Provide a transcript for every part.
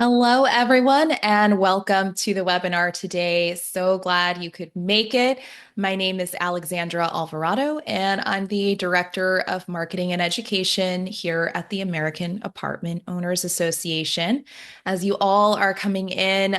Hello, everyone, and welcome to the webinar today. So glad you could make it. My name is Alexandra Alvarado, and I'm the Director of Marketing and Education here at the American Apartment Owners Association. As you all are coming in,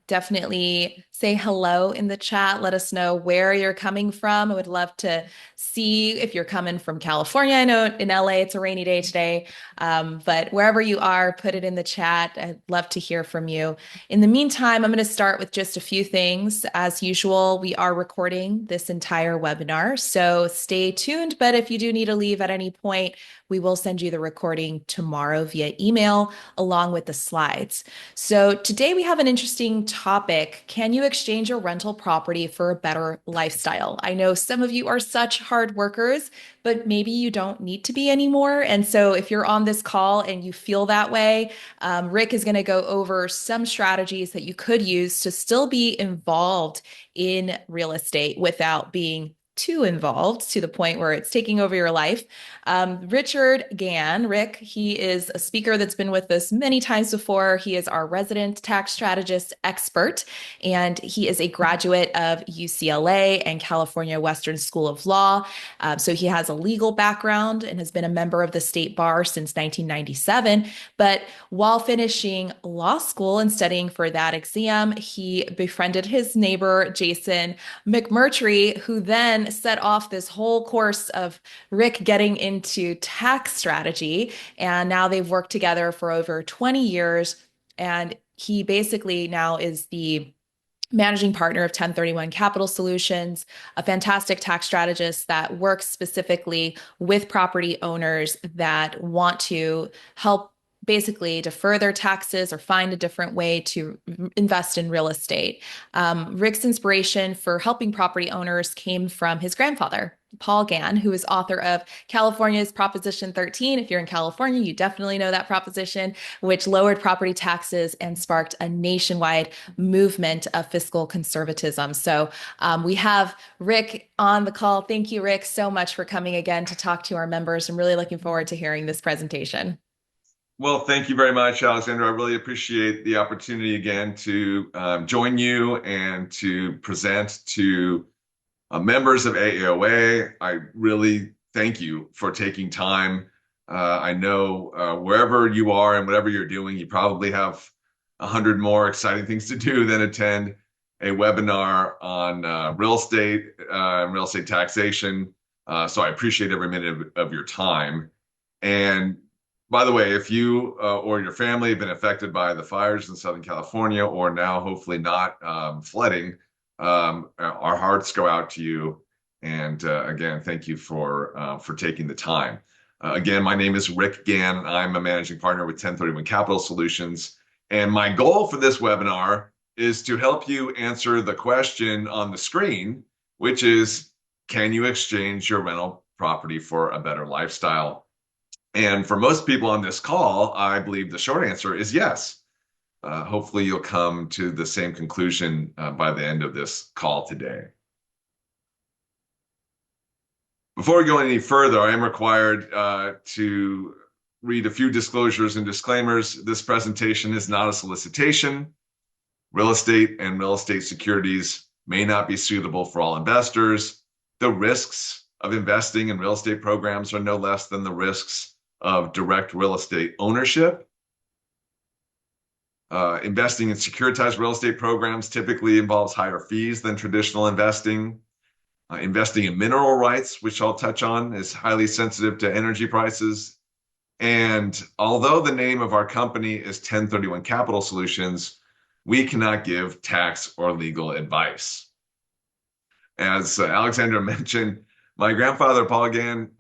definitely say hello in the chat. Let us know where you're coming from. I would love to see if you're coming from California. I know in LA it's a rainy day today. But wherever you are, put it in the chat. I'd love to hear from you. In the meantime, I'm going to start with just a few things. As usual, we are recording this entire webinar, so stay tuned. But if you do need to leave at any point, we will send you the recording tomorrow via email along with the slides. So today we have an interesting topic. Can you exchange your rental property for a better lifestyle? I know some of you are such hard workers, but maybe you don't need to be anymore. And so if you're on this call and you feel that way, Rick is going to go over some strategies that you could use to still be involved in real estate without being too involved to the point where it's taking over your life. Richard Gann, Rick, he is a speaker that's been with us many times before. He is our resident tax strategist expert, and he is a graduate of UCLA and California Western School of Law. So he has a legal background and has been a member of the state bar since 1997. But while finishing law school and studying for that exam, he befriended his neighbor, Jason McMurtry, who then set off this whole course of Rick getting into tax strategy. And now they've worked together for over 20 years. And he basically now is the managing partner of 1031 Capital Solutions, a fantastic tax strategist that works specifically with property owners that want to help basically defer their taxes or find a different way to invest in real estate. Rick's inspiration for helping property owners came from his grandfather, Paul Gann, who is author of California's Proposition 13. If you're in California, you definitely know that proposition, which lowered property taxes and sparked a nationwide movement of fiscal conservatism. So we have Rick on the call. Thank you, Rick, so much for coming again to talk to our members. I'm really looking forward to hearing this presentation. Well, thank you very much, Alexander. I really appreciate the opportunity again to join you and to present to members of AAOA. I really thank you for taking time. I know wherever you are and whatever you're doing, you probably have 100 more exciting things to do than attend a webinar on real estate and real estate taxation. So I appreciate every minute of your time. And by the way, if you or your family have been affected by the fires in Southern California, or now hopefully not flooding, our hearts go out to you. And again, thank you for taking the time. Again, my name is Rick Gann. I'm a managing partner with 1031 Capital Solutions. And my goal for this webinar is to help you answer the question on the screen, which is, can you exchange your rental property for a better lifestyle? And for most people on this call, I believe the short answer is yes. Hopefully you'll come to the same conclusion by the end of this call today. Before we go any further, I am required to read a few disclosures and disclaimers. This presentation is not a solicitation. Real estate and real estate securities may not be suitable for all investors. The risks of investing in real estate programs are no less than the risks of direct real estate ownership. Investing in securitized real estate programs typically involves higher fees than traditional investing. Investing in mineral rights, which I'll touch on, is highly sensitive to energy prices. And although the name of our company is 1031 Capital Solutions, we cannot give tax or legal advice. As Alexander mentioned, my grandfather, Paul Gann,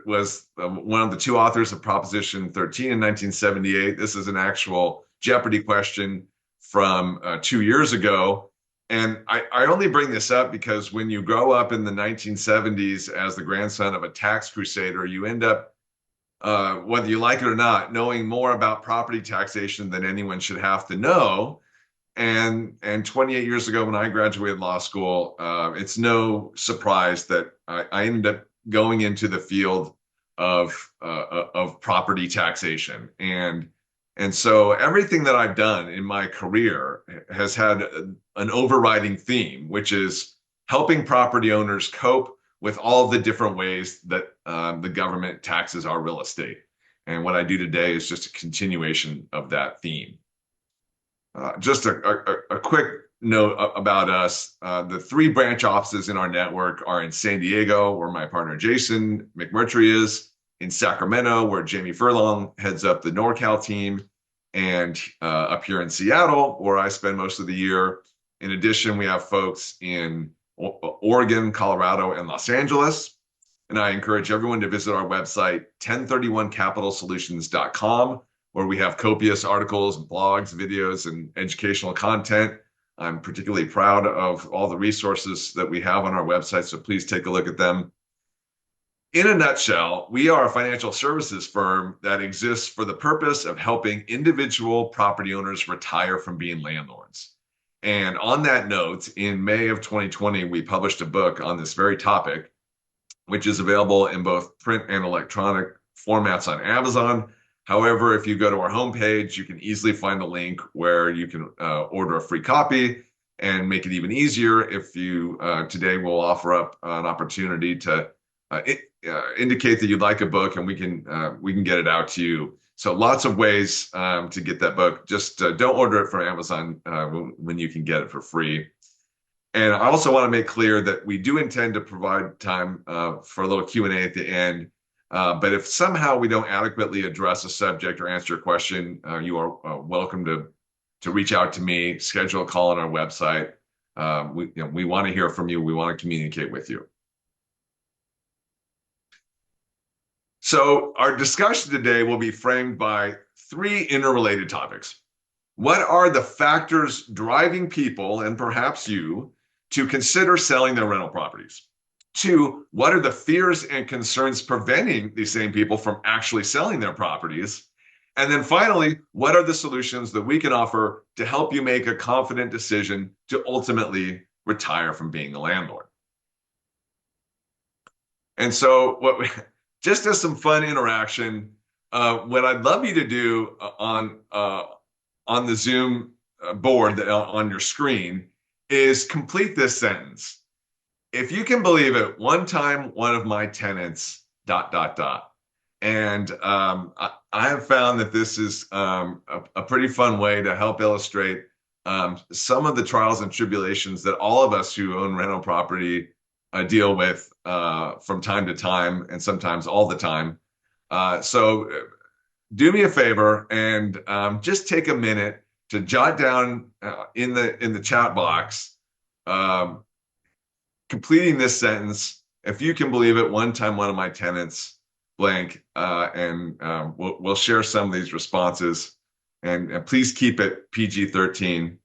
was one of the two authors of Proposition 13 in 1978. This is an actual Jeopardy question from 2 years ago. And I only bring this up because when you grow up in the 1970s as the grandson of a tax crusader, you end up, whether you like it or not, knowing more about property taxation than anyone should have to know. And 28 years ago, when I graduated law school, it's no surprise that I ended up going into the field of property taxation. And And so everything that I've done in my career has had an overriding theme, which is helping property owners cope with all of the different ways that the government taxes our real estate. And what I do today is just a continuation of that theme. Just a quick note about us. The three branch offices in our network are in San Diego, where my partner Jason McMurtry is, in Sacramento, where Jamie Furlong heads up the NorCal team, and up here in Seattle, where I spend most of the year. In addition, we have folks in Oregon, Colorado, and Los Angeles. And I encourage everyone to visit our website, 1031capitalsolutions.com, where we have copious articles, blogs, videos, and educational content. I'm particularly proud of all the resources that we have on our website, so please take a look at them. In a nutshell, we are a financial services firm that exists for the purpose of helping individual property owners retire from being landlords. And on that note, in May of 2020, we published a book on this very topic, which is available in both print and electronic formats on Amazon. However, if you go to our homepage, you can easily find a link where you can order a free copy, and make it even easier if you today will offer up an opportunity to indicate that you'd like a book, and we can get it out to you. So lots of ways to get that book. Just don't order it from Amazon when you can get it for free. And I also want to make clear that we do intend to provide time for a little Q&A at the end. But if somehow we don't adequately address a subject or answer a question, you are welcome to reach out to me, schedule a call on our website. We want to hear from you. We want to communicate with you. So our discussion today will be framed by three interrelated topics. What are the factors driving people, and perhaps you, to consider selling their rental properties? Two, what are the fears and concerns preventing these same people from actually selling their properties? And then finally, what are the solutions that we can offer to help you make a confident decision to ultimately retire from being a landlord? And so just as some fun interaction, what I'd love you to do on the Zoom board on your screen is complete this sentence. If you can believe it, one time one of my tenants, ... And I have found that this is a pretty fun way to help illustrate some of the trials and tribulations that all of us who own rental property deal with from time to time, and sometimes all the time. So do me a favor and just take a minute to jot down in the chat box, completing this sentence. If you can believe it, one time one of my tenants blank, and we'll share some of these responses, and please keep it PG-13.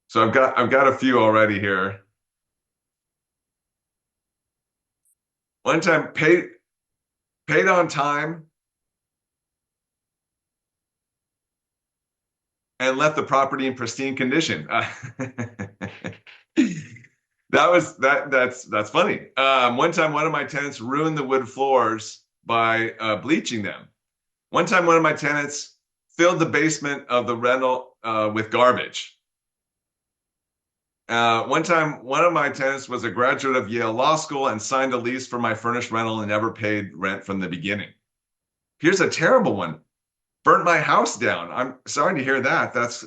So I've got a few already here. One time paid on time and left the property in pristine condition. That's funny. One time one of my tenants ruined the wood floors by bleaching them. One time one of my tenants filled the basement of the rental with garbage. One time, one of my tenants was a graduate of Yale Law School and signed a lease for my furnished rental and never paid rent from the beginning. Here's a terrible one. Burnt my house down. I'm sorry to hear that. That's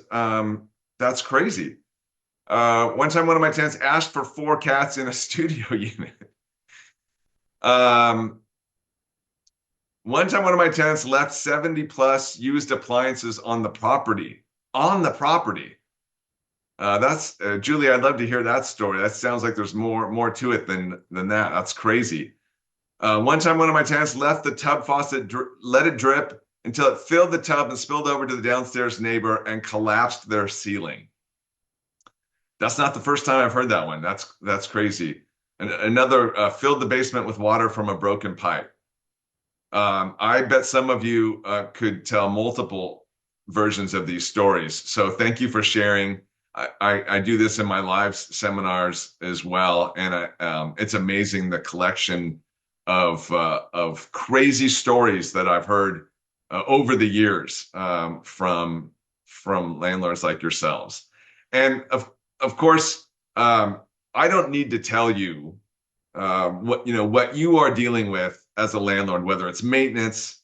crazy. One time, one of my tenants asked for 4 cats in a studio unit. One time, one of my tenants left 70 plus used appliances on the property. On the property. That's Julie, I'd love to hear that story. That sounds like there's more to it than that. That's crazy. One time, one of my tenants left the tub faucet, let it drip until it filled the tub and spilled over to the downstairs neighbor and collapsed their ceiling. That's not the first time I've heard that one. That's crazy. And another filled the basement with water from a broken pipe. I bet some of you could tell multiple versions of these stories. So thank you for sharing. I do this in my live seminars as well, and it's amazing the collection of crazy stories that I've heard over the years from landlords like yourselves. And of course, I don't need to tell you what you are dealing with as a landlord, whether it's maintenance,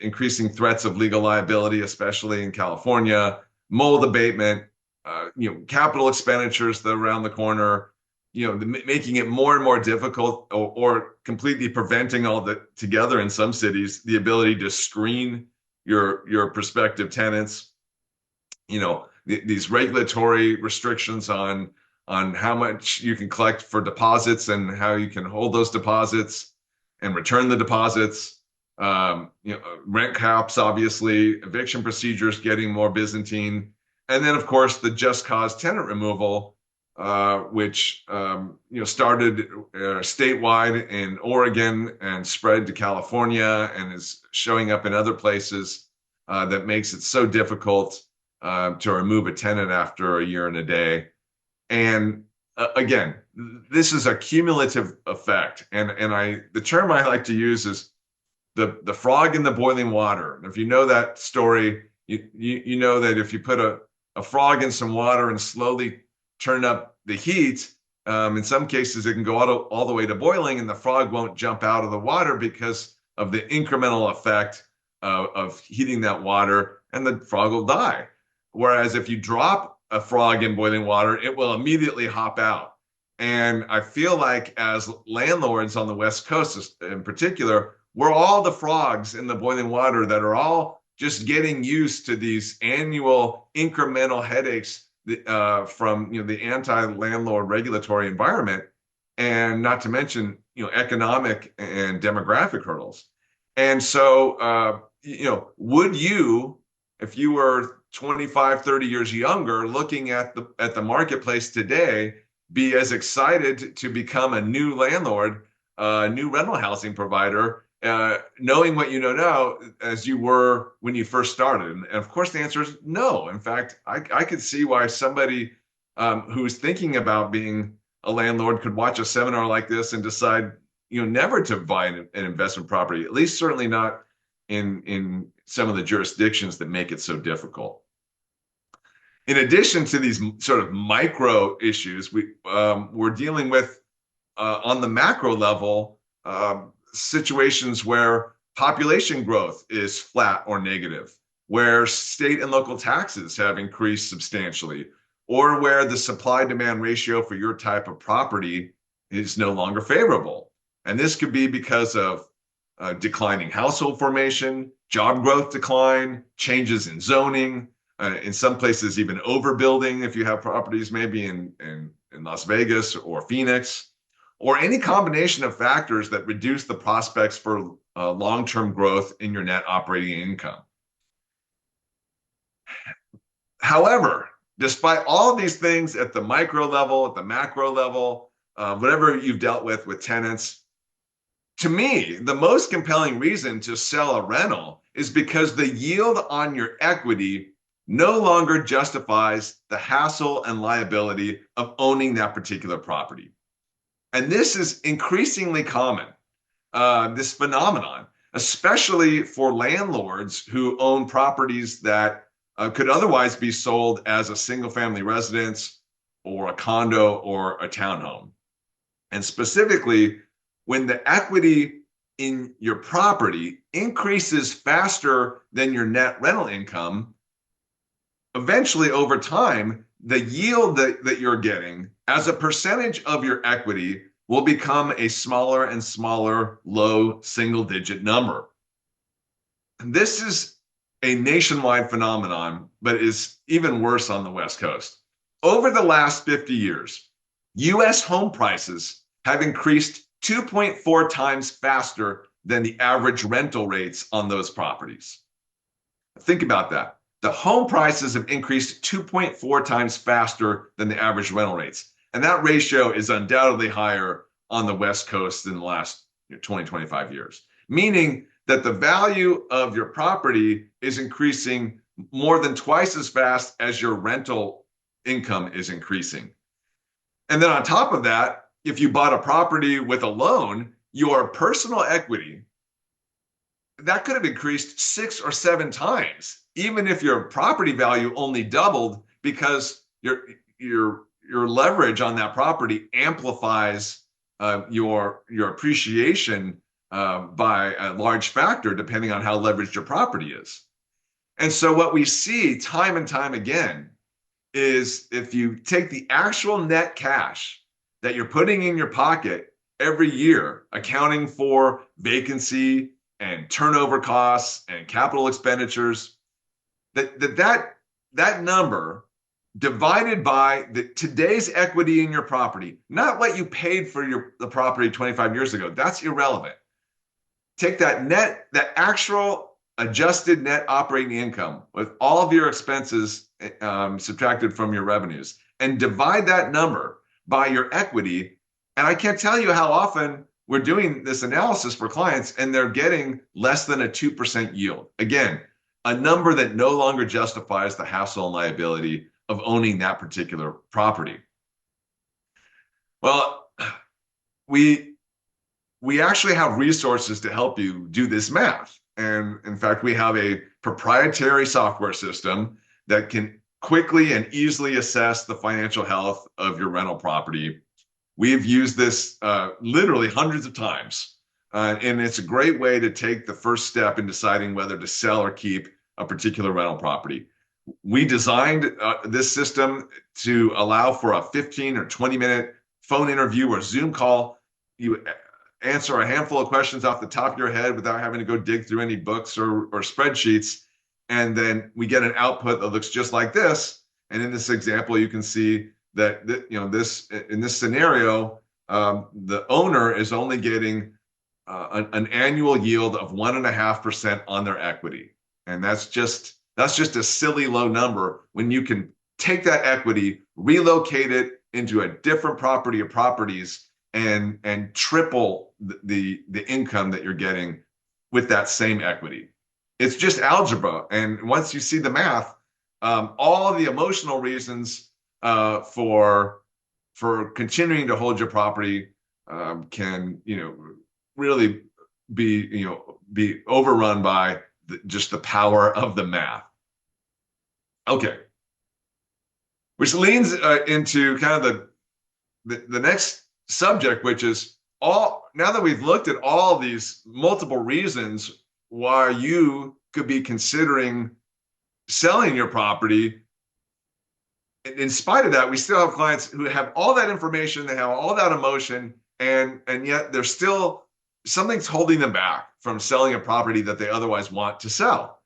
increasing threats of legal liability, especially in California, mold abatement, capital expenditures that are around the corner, making it more and more difficult, or completely preventing all that together in some cities, the ability to screen your prospective tenants, these regulatory restrictions on how much you can collect for deposits and how you can hold those deposits and return the deposits. Rent caps, obviously, eviction procedures getting more Byzantine, and then of course the just cause tenant removal, which started statewide in Oregon and spread to California and is showing up in other places, that makes it so difficult to remove a tenant after a year and a day. And again, this is a cumulative effect. And the term I like to use is the frog in the boiling water. And if you know that story, you know that if you put a frog in some water and slowly turn up the heat, in some cases it can go all the way to boiling, and the frog won't jump out of the water because of the incremental effect of heating that water, and the frog will die. Whereas if you drop a frog in boiling water, it will immediately hop out. And I feel like as landlords on the West Coast in particular, we're all the frogs in the boiling water that are all just getting used to these annual incremental headaches from the anti-landlord regulatory environment, and not to mention economic and demographic hurdles. And so would you, if you were 25, 30 years younger, looking at the marketplace today, be as excited to become a new landlord, a new rental housing provider, knowing what you know now as you were when you first started? And of course, the answer is no. In fact, I could see why somebody who's thinking about being a landlord could watch a seminar like this and decide, never to buy an investment property, at least certainly not in some of the jurisdictions that make it so difficult. In addition to these sort of micro issues, we're dealing with on the macro level, situations where population growth is flat or negative, where state and local taxes have increased substantially, or where the supply-demand ratio for your type of property is no longer favorable. And this could be because of declining household formation, job growth decline, changes in zoning, in some places even overbuilding if you have properties maybe in Las Vegas or Phoenix, or any combination of factors that reduce the prospects for long-term growth in your net operating income. However, despite all of these things at the micro level, at the macro level, whatever you've dealt with tenants, to me, the most compelling reason to sell a rental is because the yield on your equity no longer justifies the hassle and liability of owning that particular property. And this is increasingly common, this phenomenon, especially for landlords who own properties that could otherwise be sold as a single-family residence or a condo or a townhome. And specifically, when the equity in your property increases faster than your net rental income, eventually over time, the yield that you're getting as a percentage of your equity will become a smaller and smaller low single-digit number. And this is a nationwide phenomenon, but is even worse on the West Coast. Over the last 50 years, US home prices have increased 2.4 times faster than the average rental rates on those properties. Think about that. The home prices have increased 2.4 times faster than the average rental rates. And that ratio is undoubtedly higher on the West Coast in the last 20, 25 years, meaning that the value of your property is increasing more than twice as fast as your rental income is increasing. And then on top of that, if you bought a property with a loan, your personal equity that could have increased 6 or 7 times, even if your property value only doubled because your leverage on that property amplifies your appreciation by a large factor, depending on how leveraged your property is. And so what we see time and time again is if you take the actual net cash that you're putting in your pocket every year, accounting for vacancy and turnover costs and capital expenditures, that number divided by today's equity in your property, not what you paid for the property 25 years ago, that's irrelevant. Take that actual adjusted net operating income with all of your expenses subtracted from your revenues and divide that number by your equity. And I can't tell you how often we're doing this analysis for clients and they're getting less than a 2% yield. Again, a number that no longer justifies the hassle and liability of owning that particular property. Well, we actually have resources to help you do this math. And in fact, we have a proprietary software system that can quickly and easily assess the financial health of your rental property. We've used this literally hundreds of times. And it's a great way to take the first step in deciding whether to sell or keep a particular rental property. We designed this system to allow for a 15 or 20-minute phone interview or Zoom call. You answer a handful of questions off the top of your head without having to go dig through any books or spreadsheets. And then we get an output that looks just like this. And in this example, you can see that in this scenario, the owner is only getting an annual yield of 1.5% on their equity. And that's just a silly low number when you can take that equity, relocate it into a different property or properties, and triple the income that you're getting with that same equity. It's just algebra. And once you see the math, all of the emotional reasons for continuing to hold your property can really be overrun by just the power of the math. Okay, which leans into kind of the next subject, which is now that we've looked at all these multiple reasons why you could be considering selling your property. In spite of that, we still have clients who have all that information, they have all that emotion, and yet there's still something's holding them back from selling a property that they otherwise want to sell.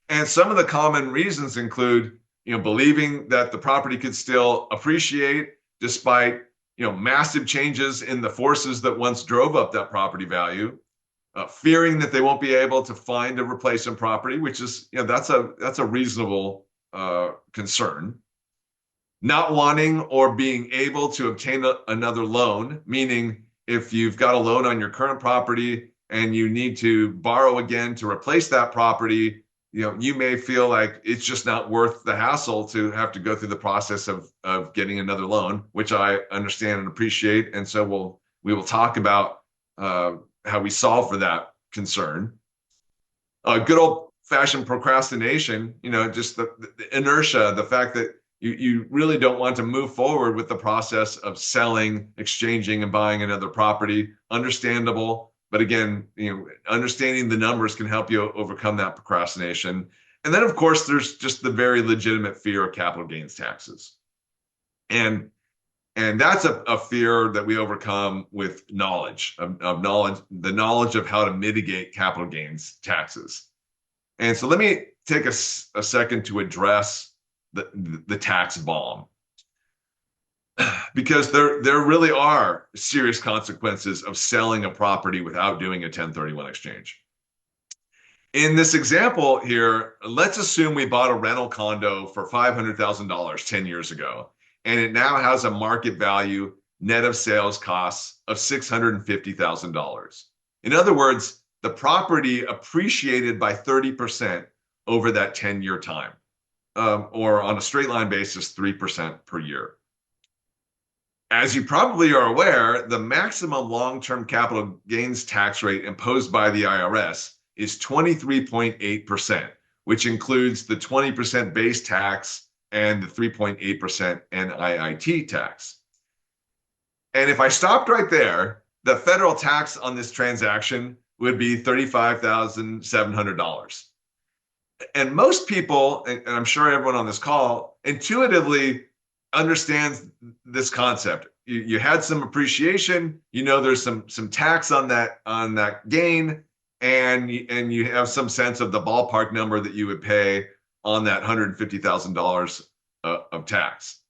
And some of the common reasons include, believing that the property could still appreciate despite, massive changes in the forces that once drove up that property value, fearing that they won't be able to find a replacement property, which is, that's a reasonable concern. Not wanting or being able to obtain another loan, meaning if you've got a loan on your current property and you need to borrow again to replace that property, you may feel like it's just not worth the hassle to have to go through the process of getting another loan, which I understand and appreciate. And so we will talk about how we solve for that concern. Good old-fashioned procrastination, just the inertia, the fact that you really don't want to move forward with the process of selling, exchanging, and buying another property. Understandable. But again, understanding the numbers can help you overcome that procrastination. And then, of course, there's just the very legitimate fear of capital gains taxes. And that's a fear that we overcome with knowledge, the knowledge of how to mitigate capital gains taxes. And so let me take a second to address the tax bomb, because there really are serious consequences of selling a property without doing a 1031 exchange. In this example here, let's assume we bought a rental condo for $500,000 10 years ago, and it now has a market value net of sales costs of $650,000. In other words, the property appreciated by 30% over that 10-year time, or on a straight line basis, 3% per year. As you probably are aware, the maximum long-term capital gains tax rate imposed by the IRS is 23.8%, which includes the 20% base tax and the 3.8% NIIT tax. And if I stopped right there, the federal tax on this transaction would be $35,700. And most people, and I'm sure everyone on this call, intuitively understands this concept. You had some appreciation, there's some tax on that gain, and you have some sense of the ballpark number that you would pay on that $150,000 of tax,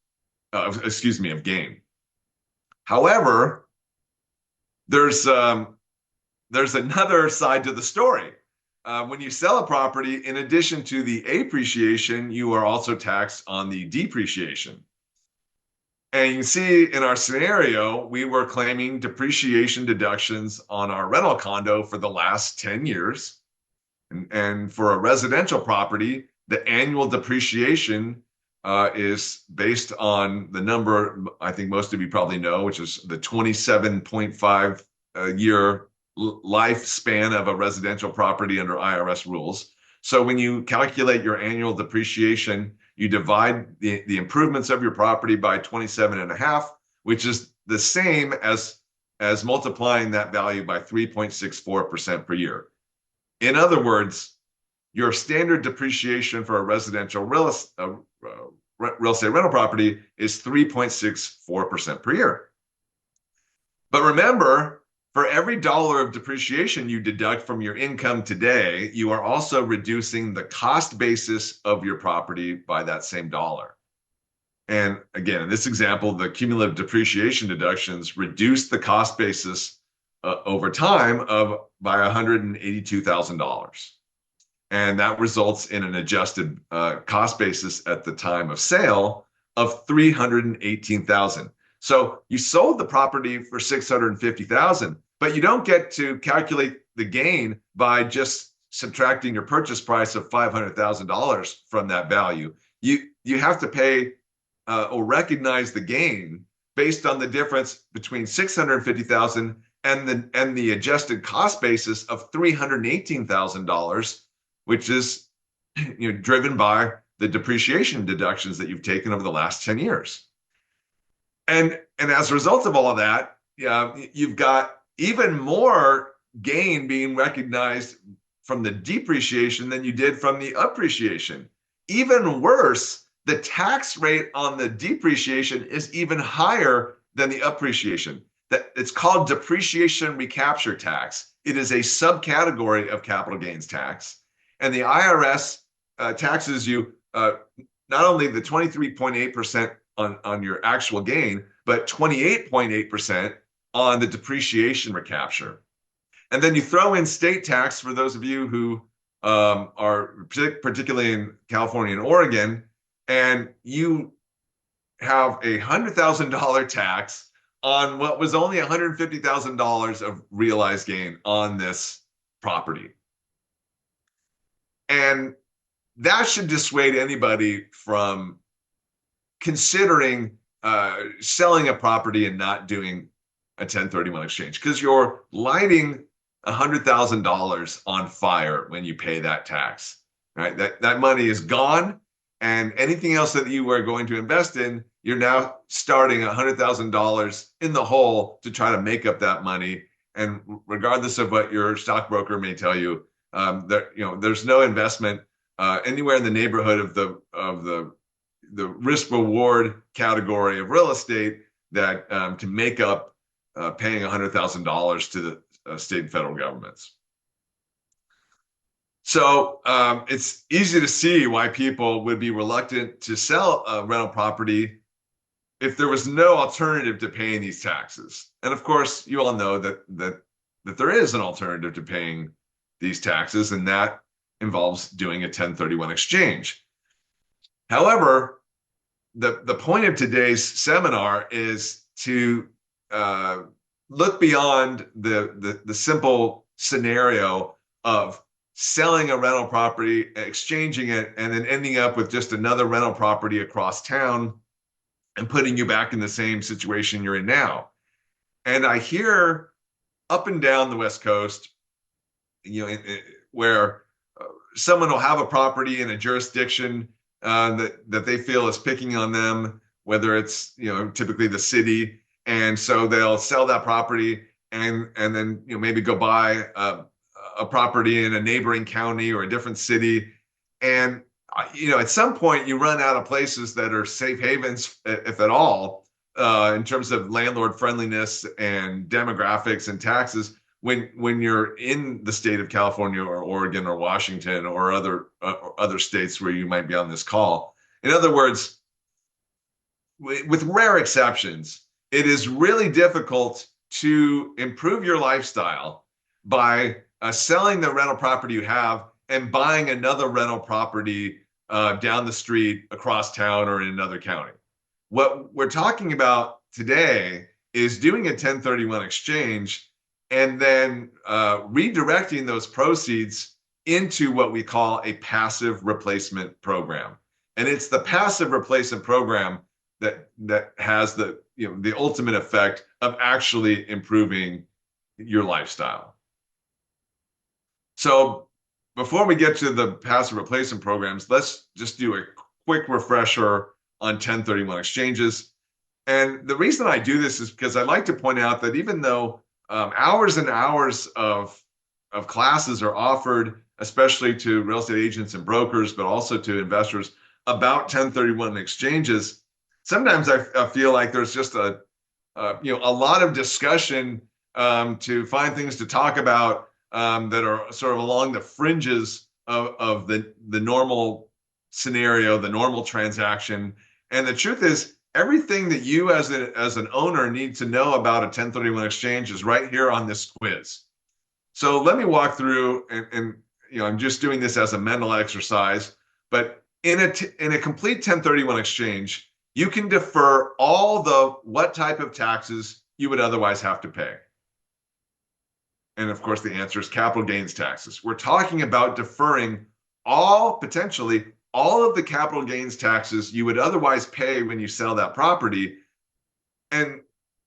of gain. However, there's another side to the story. When you sell a property, in addition to the appreciation, you are also taxed on the depreciation. And you can see in our scenario, we were claiming depreciation deductions on our rental condo for the last 10 years. And for a residential property, the annual depreciation is based on the number I think most of you probably know, which is the 27.5 year lifespan of a residential property under IRS rules. So when you calculate your annual depreciation, you divide the improvements of your property by 27.5, which is the same as multiplying that value by 3.64% per year. In other words, your standard depreciation for a residential real estate rental property is 3.64% per year. But remember, for every dollar of depreciation you deduct from your income today, you are also reducing the cost basis of your property by that same dollar. And again, in this example, the cumulative depreciation deductions reduce the cost basis over time by $182,000. And that results in an adjusted cost basis at the time of sale of $318,000. So you sold the property for $650,000, but you don't get to calculate the gain by just subtracting your purchase price of $500,000 from that value. You have to pay or recognize the gain based on the difference between $650,000 and the adjusted cost basis of $318,000, which is driven by the depreciation deductions that you've taken over the last 10 years. And as a result of all of that, you've got even more gain being recognized from the depreciation than you did from the appreciation. Even worse, the tax rate on the depreciation is even higher than the appreciation. It's called depreciation recapture tax. It is a subcategory of capital gains tax. And the IRS taxes you not only the 23.8% on your actual gain, but 28.8% on the depreciation recapture. And then you throw in state tax for those of you who are particularly in California and Oregon, and you have a $100,000 tax on what was only $150,000 of realized gain on this property. And that should dissuade anybody from considering selling a property and not doing a 1031 exchange, because you're lighting $100,000 on fire when you pay that tax, right? That money is gone, and anything else that you were going to invest in, you're now starting $100,000 in the hole to try to make up that money. And regardless of what your stockbroker may tell you, there's no investment anywhere in the neighborhood of the risk reward category of real estate that can make up paying $100,000 to the state and federal governments. So it's easy to see why people would be reluctant to sell a rental property if there was no alternative to paying these taxes. And of course, you all know that there is an alternative to paying these taxes, and that involves doing a 1031 exchange. However, the point of today's seminar is to look beyond the simple scenario of selling a rental property, exchanging it, and then ending up with just another rental property across town and putting you back in the same situation you're in now. And I hear up and down the West Coast, where someone will have a property in a jurisdiction that they feel is picking on them, whether it's typically the city, and so they'll sell that property and then maybe go buy a property in a neighboring county or a different city, and at some point you run out of places that are safe havens, if at all, in terms of landlord friendliness and demographics and taxes when you're in the state of California or Oregon or Washington or other states where you might be on this call. In other words, with rare exceptions, it is really difficult to improve your lifestyle by selling the rental property you have and buying another rental property down the street, across town, or in another county. What we're talking about today is doing a 1031 exchange and then redirecting those proceeds into what we call a passive replacement program. And it's the passive replacement program that has the ultimate effect of actually improving your lifestyle. So before we get to the passive replacement programs, let's just do a quick refresher on 1031 exchanges. And the reason I do this is because I'd like to point out that even though hours and hours of classes are offered, especially to real estate agents and brokers, but also to investors about 1031 exchanges, sometimes I feel like there's just a lot of discussion to find things to talk about that are sort of along the fringes of the normal scenario, the normal transaction. And the truth is, everything that you as an owner need to know about a 1031 exchange is right here on this quiz. So let me walk through, and I'm just doing this as a mental exercise, but in a complete 1031 exchange, you can defer all the what type of taxes you would otherwise have to pay. And of course, the answer is capital gains taxes. We're talking about deferring potentially all of the capital gains taxes you would otherwise pay when you sell that property. And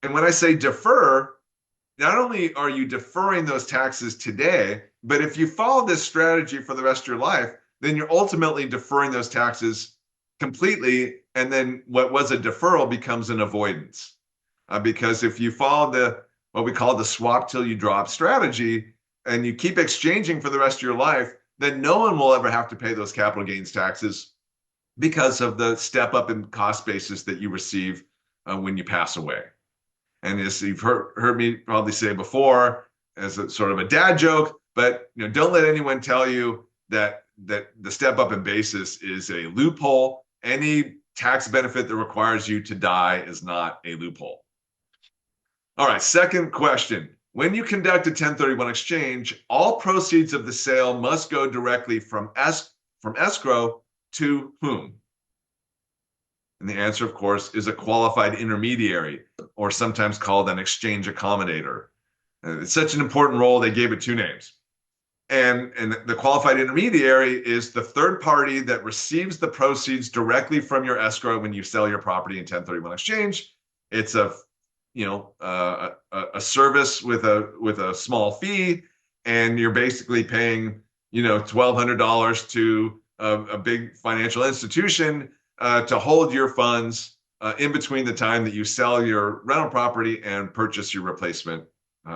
when I say defer, not only are you deferring those taxes today, but if you follow this strategy for the rest of your life, then you're ultimately deferring those taxes completely. And then what was a deferral becomes an avoidance. Because if you follow what we call the swap till you drop strategy, and you keep exchanging for the rest of your life, then no one will ever have to pay those capital gains taxes because of the step up in cost basis that you receive when you pass away. And as you've heard me probably say before, as a sort of a dad joke, but don't let anyone tell you that the step up in basis is a loophole. Any tax benefit that requires you to die is not a loophole. All right, second question. When you conduct a 1031 exchange, all proceeds of the sale must go directly from escrow to whom? And the answer, of course, is a qualified intermediary, or sometimes called an exchange accommodator. It's such an important role, they gave it two names. And the qualified intermediary is the third party that receives the proceeds directly from your escrow when you sell your property in 1031 exchange. It's a service with a small fee, and you're basically paying $1,200 to a big financial institution to hold your funds in between the time that you sell your rental property and purchase your replacement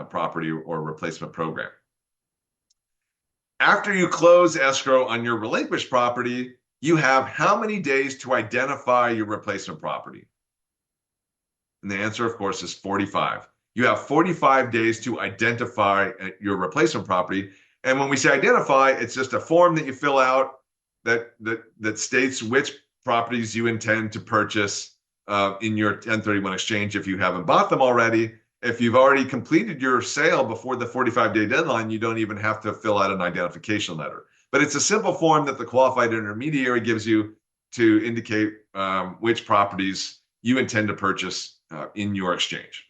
property or replacement program. After you close escrow on your relinquished property, you have how many days to identify your replacement property? And the answer, of course, is 45. You have 45 days to identify your replacement property. And when we say identify, it's just a form that you fill out that states which properties you intend to purchase in your 1031 exchange if you haven't bought them already. If you've already completed your sale before the 45-day deadline, you don't even have to fill out an identification letter. But it's a simple form that the qualified intermediary gives you to indicate which properties you intend to purchase in your exchange.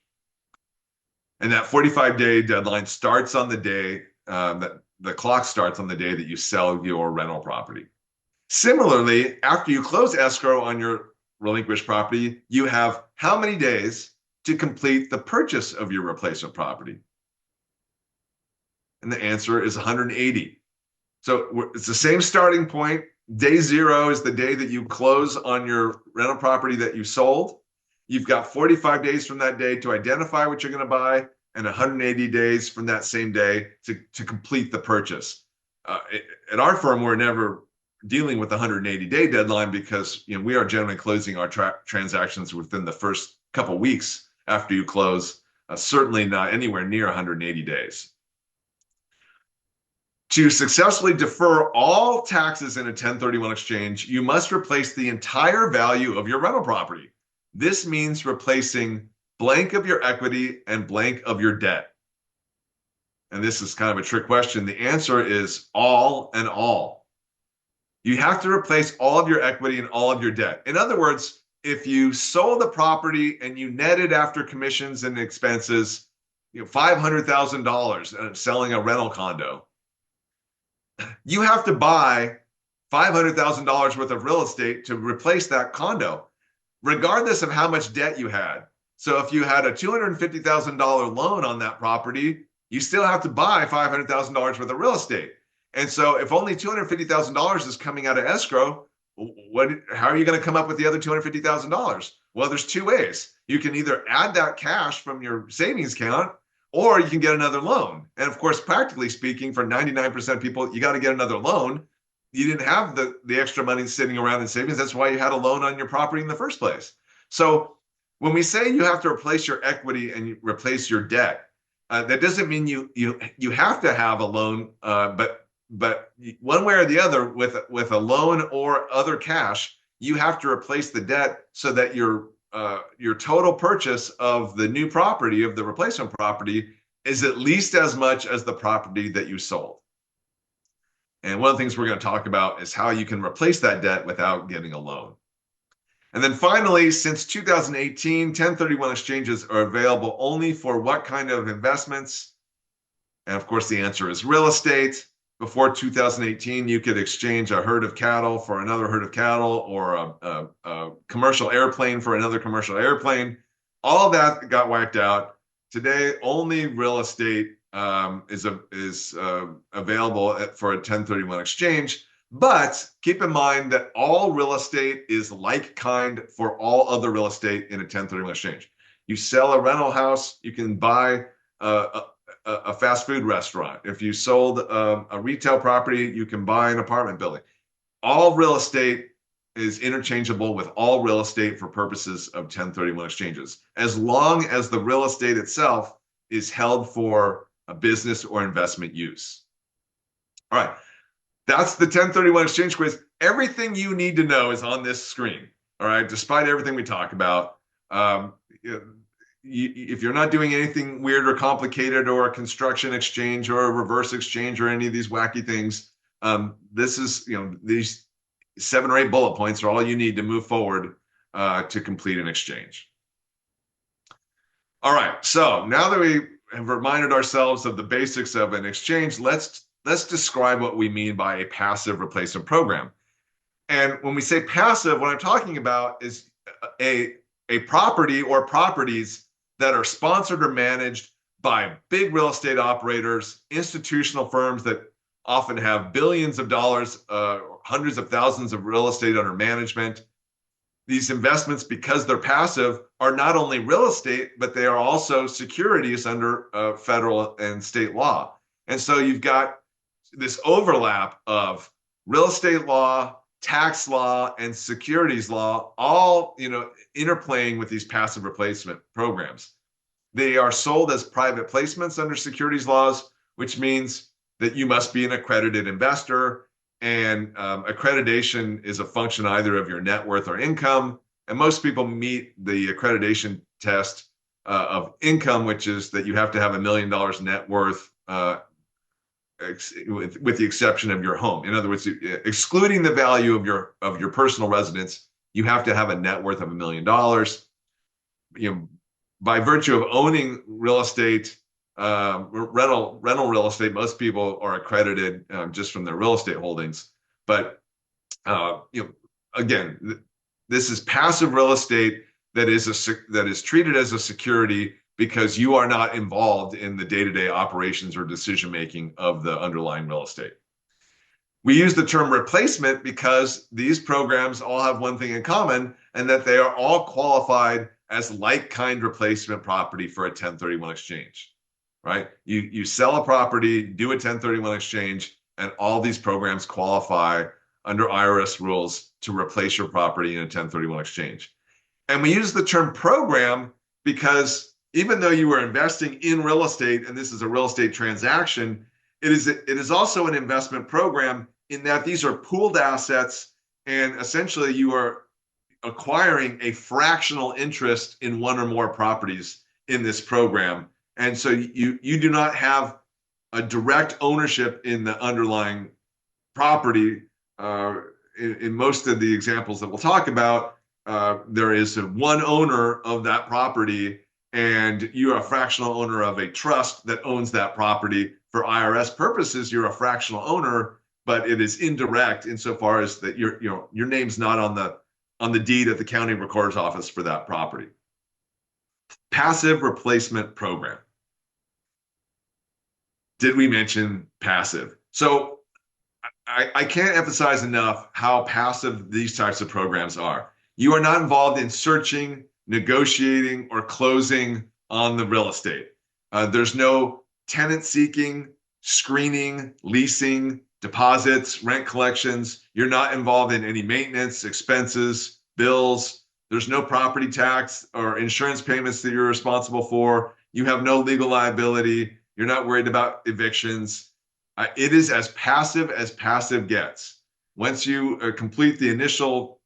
And that 45-day deadline starts on the day that the clock starts on the day that you sell your rental property. Similarly, after you close escrow on your relinquished property, you have how many days to complete the purchase of your replacement property? And the answer is 180. So it's the same starting point. Day zero is the day that you close on your rental property that you sold. You've got 45 days from that day to identify what you're going to buy, and 180 days from that same day to complete the purchase. At our firm, we're never dealing with the 180-day deadline because we are generally closing our transactions within the first couple weeks after you close, certainly not anywhere near 180 days. To successfully defer all taxes in a 1031 exchange, you must replace the entire value of your rental property. This means replacing blank of your equity and blank of your debt. And this is kind of a trick question. The answer is all and all. You have to replace all of your equity and all of your debt. In other words, if you sold the property and you netted after commissions and expenses, $500,000 selling a rental condo, you have to buy $500,000 worth of real estate to replace that condo, regardless of how much debt you had. So if you had a $250,000 loan on that property, you still have to buy $500,000 worth of real estate. And so if only $250,000 is coming out of escrow, how are you going to come up with the other $250,000? Well, there's two ways. You can either add that cash from your savings account, or you can get another loan. And of course, practically speaking, for 99% of people, you got to get another loan. You didn't have the extra money sitting around in savings. That's why you had a loan on your property in the first place. So when we say you have to replace your equity and you replace your debt, that doesn't mean you have to have a loan, but one way or the other, with a loan or other cash, you have to replace the debt so that your total purchase of the new property, of the replacement property, is at least as much as the property that you sold. And one of the things we're going to talk about is how you can replace that debt without getting a loan. And then finally, since 2018, 1031 exchanges are available only for what kind of investments? And of course, the answer is real estate. Before 2018, you could exchange a herd of cattle for another herd of cattle, or a commercial airplane for another commercial airplane. All of that got wiped out. Today, only real estate is available for a 1031 exchange. But keep in mind that all real estate is like kind for all other real estate in a 1031 exchange. You sell a rental house, you can buy a fast food restaurant. If you sold a retail property, you can buy an apartment building. All real estate is interchangeable with all real estate for purposes of 1031 exchanges, as long as the real estate itself is held for a business or investment use. All right, that's the 1031 exchange quiz. Everything you need to know is on this screen. All right, despite everything we talk about. If you're not doing anything weird or complicated, or a construction exchange or a reverse exchange or any of these wacky things, this is, these 7 or 8 bullet points are all you need to move forward to complete an exchange. All right, so now that we have reminded ourselves of the basics of an exchange, let's describe what we mean by a passive replacement program. And when we say passive, what I'm talking about is a property or properties that are sponsored or managed by big real estate operators, institutional firms that often have billions of dollars, hundreds of thousands of real estate under management. These investments, because they're passive, are not only real estate, but they are also securities under federal and state law. And so you've got this overlap of real estate law, tax law, and securities law, all interplaying with these passive replacement programs. They are sold as private placements under securities laws, which means that you must be an accredited investor, and accreditation is a function either of your net worth or income. And most people meet the accreditation test of income, which is that you have to have $1 million net worth, with the exception of your home. In other words, excluding the value of your personal residence, you have to have a net worth of $1 million. By virtue of owning real estate, rental real estate, most people are accredited just from their real estate holdings. But again, this is passive real estate that is treated as a security because you are not involved in the day-to-day operations or decision making of the underlying real estate. We use the term replacement because these programs all have one thing in common, and that they are all qualified as like-kind replacement property for a 1031 exchange, right? You sell a property, do a 1031 exchange, and all these programs qualify under IRS rules to replace your property in a 1031 exchange. And we use the term program because even though you are investing in real estate and this is a real estate transaction, it is also an investment program in that these are pooled assets, and essentially you are acquiring a fractional interest in one or more properties in this program. And so you do not have a direct ownership in the underlying property. In most of the examples that we'll talk about, there is one owner of that property, and you're a fractional owner of a trust that owns that property. For IRS purposes, you're a fractional owner, but it is indirect insofar as that your name's not on the deed at the county recorder's office for that property. Passive replacement program. Did we mention passive? So I can't emphasize enough how passive these types of programs are. You are not involved in searching, negotiating, or closing on the real estate. There's no tenant seeking, screening, leasing, deposits, rent collections. You're not involved in any maintenance, expenses, bills. There's no property tax or insurance payments that you're responsible for. You have no legal liability. You're not worried about evictions. It is as passive gets. Once you complete the initial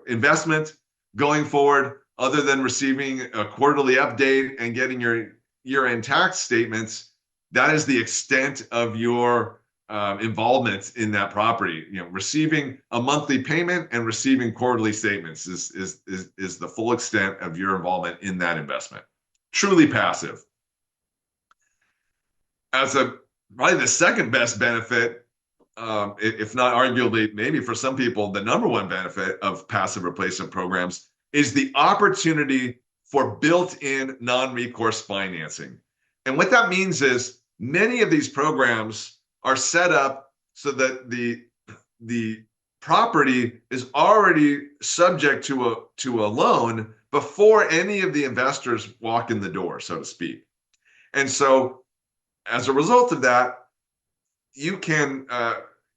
investment, going forward, other than receiving a quarterly update and getting your year-end tax statements, that is the extent of your involvement in that property. Receiving a monthly payment and receiving quarterly statements is the full extent of your involvement in that investment. Truly passive. As probably the second best benefit, if not arguably, maybe for some people, the number one benefit of passive replacement programs is the opportunity for built-in non-recourse financing. And what that means is many of these programs are set up so that the property is already subject to a loan before any of the investors walk in the door, so to speak. And so as a result of that, you can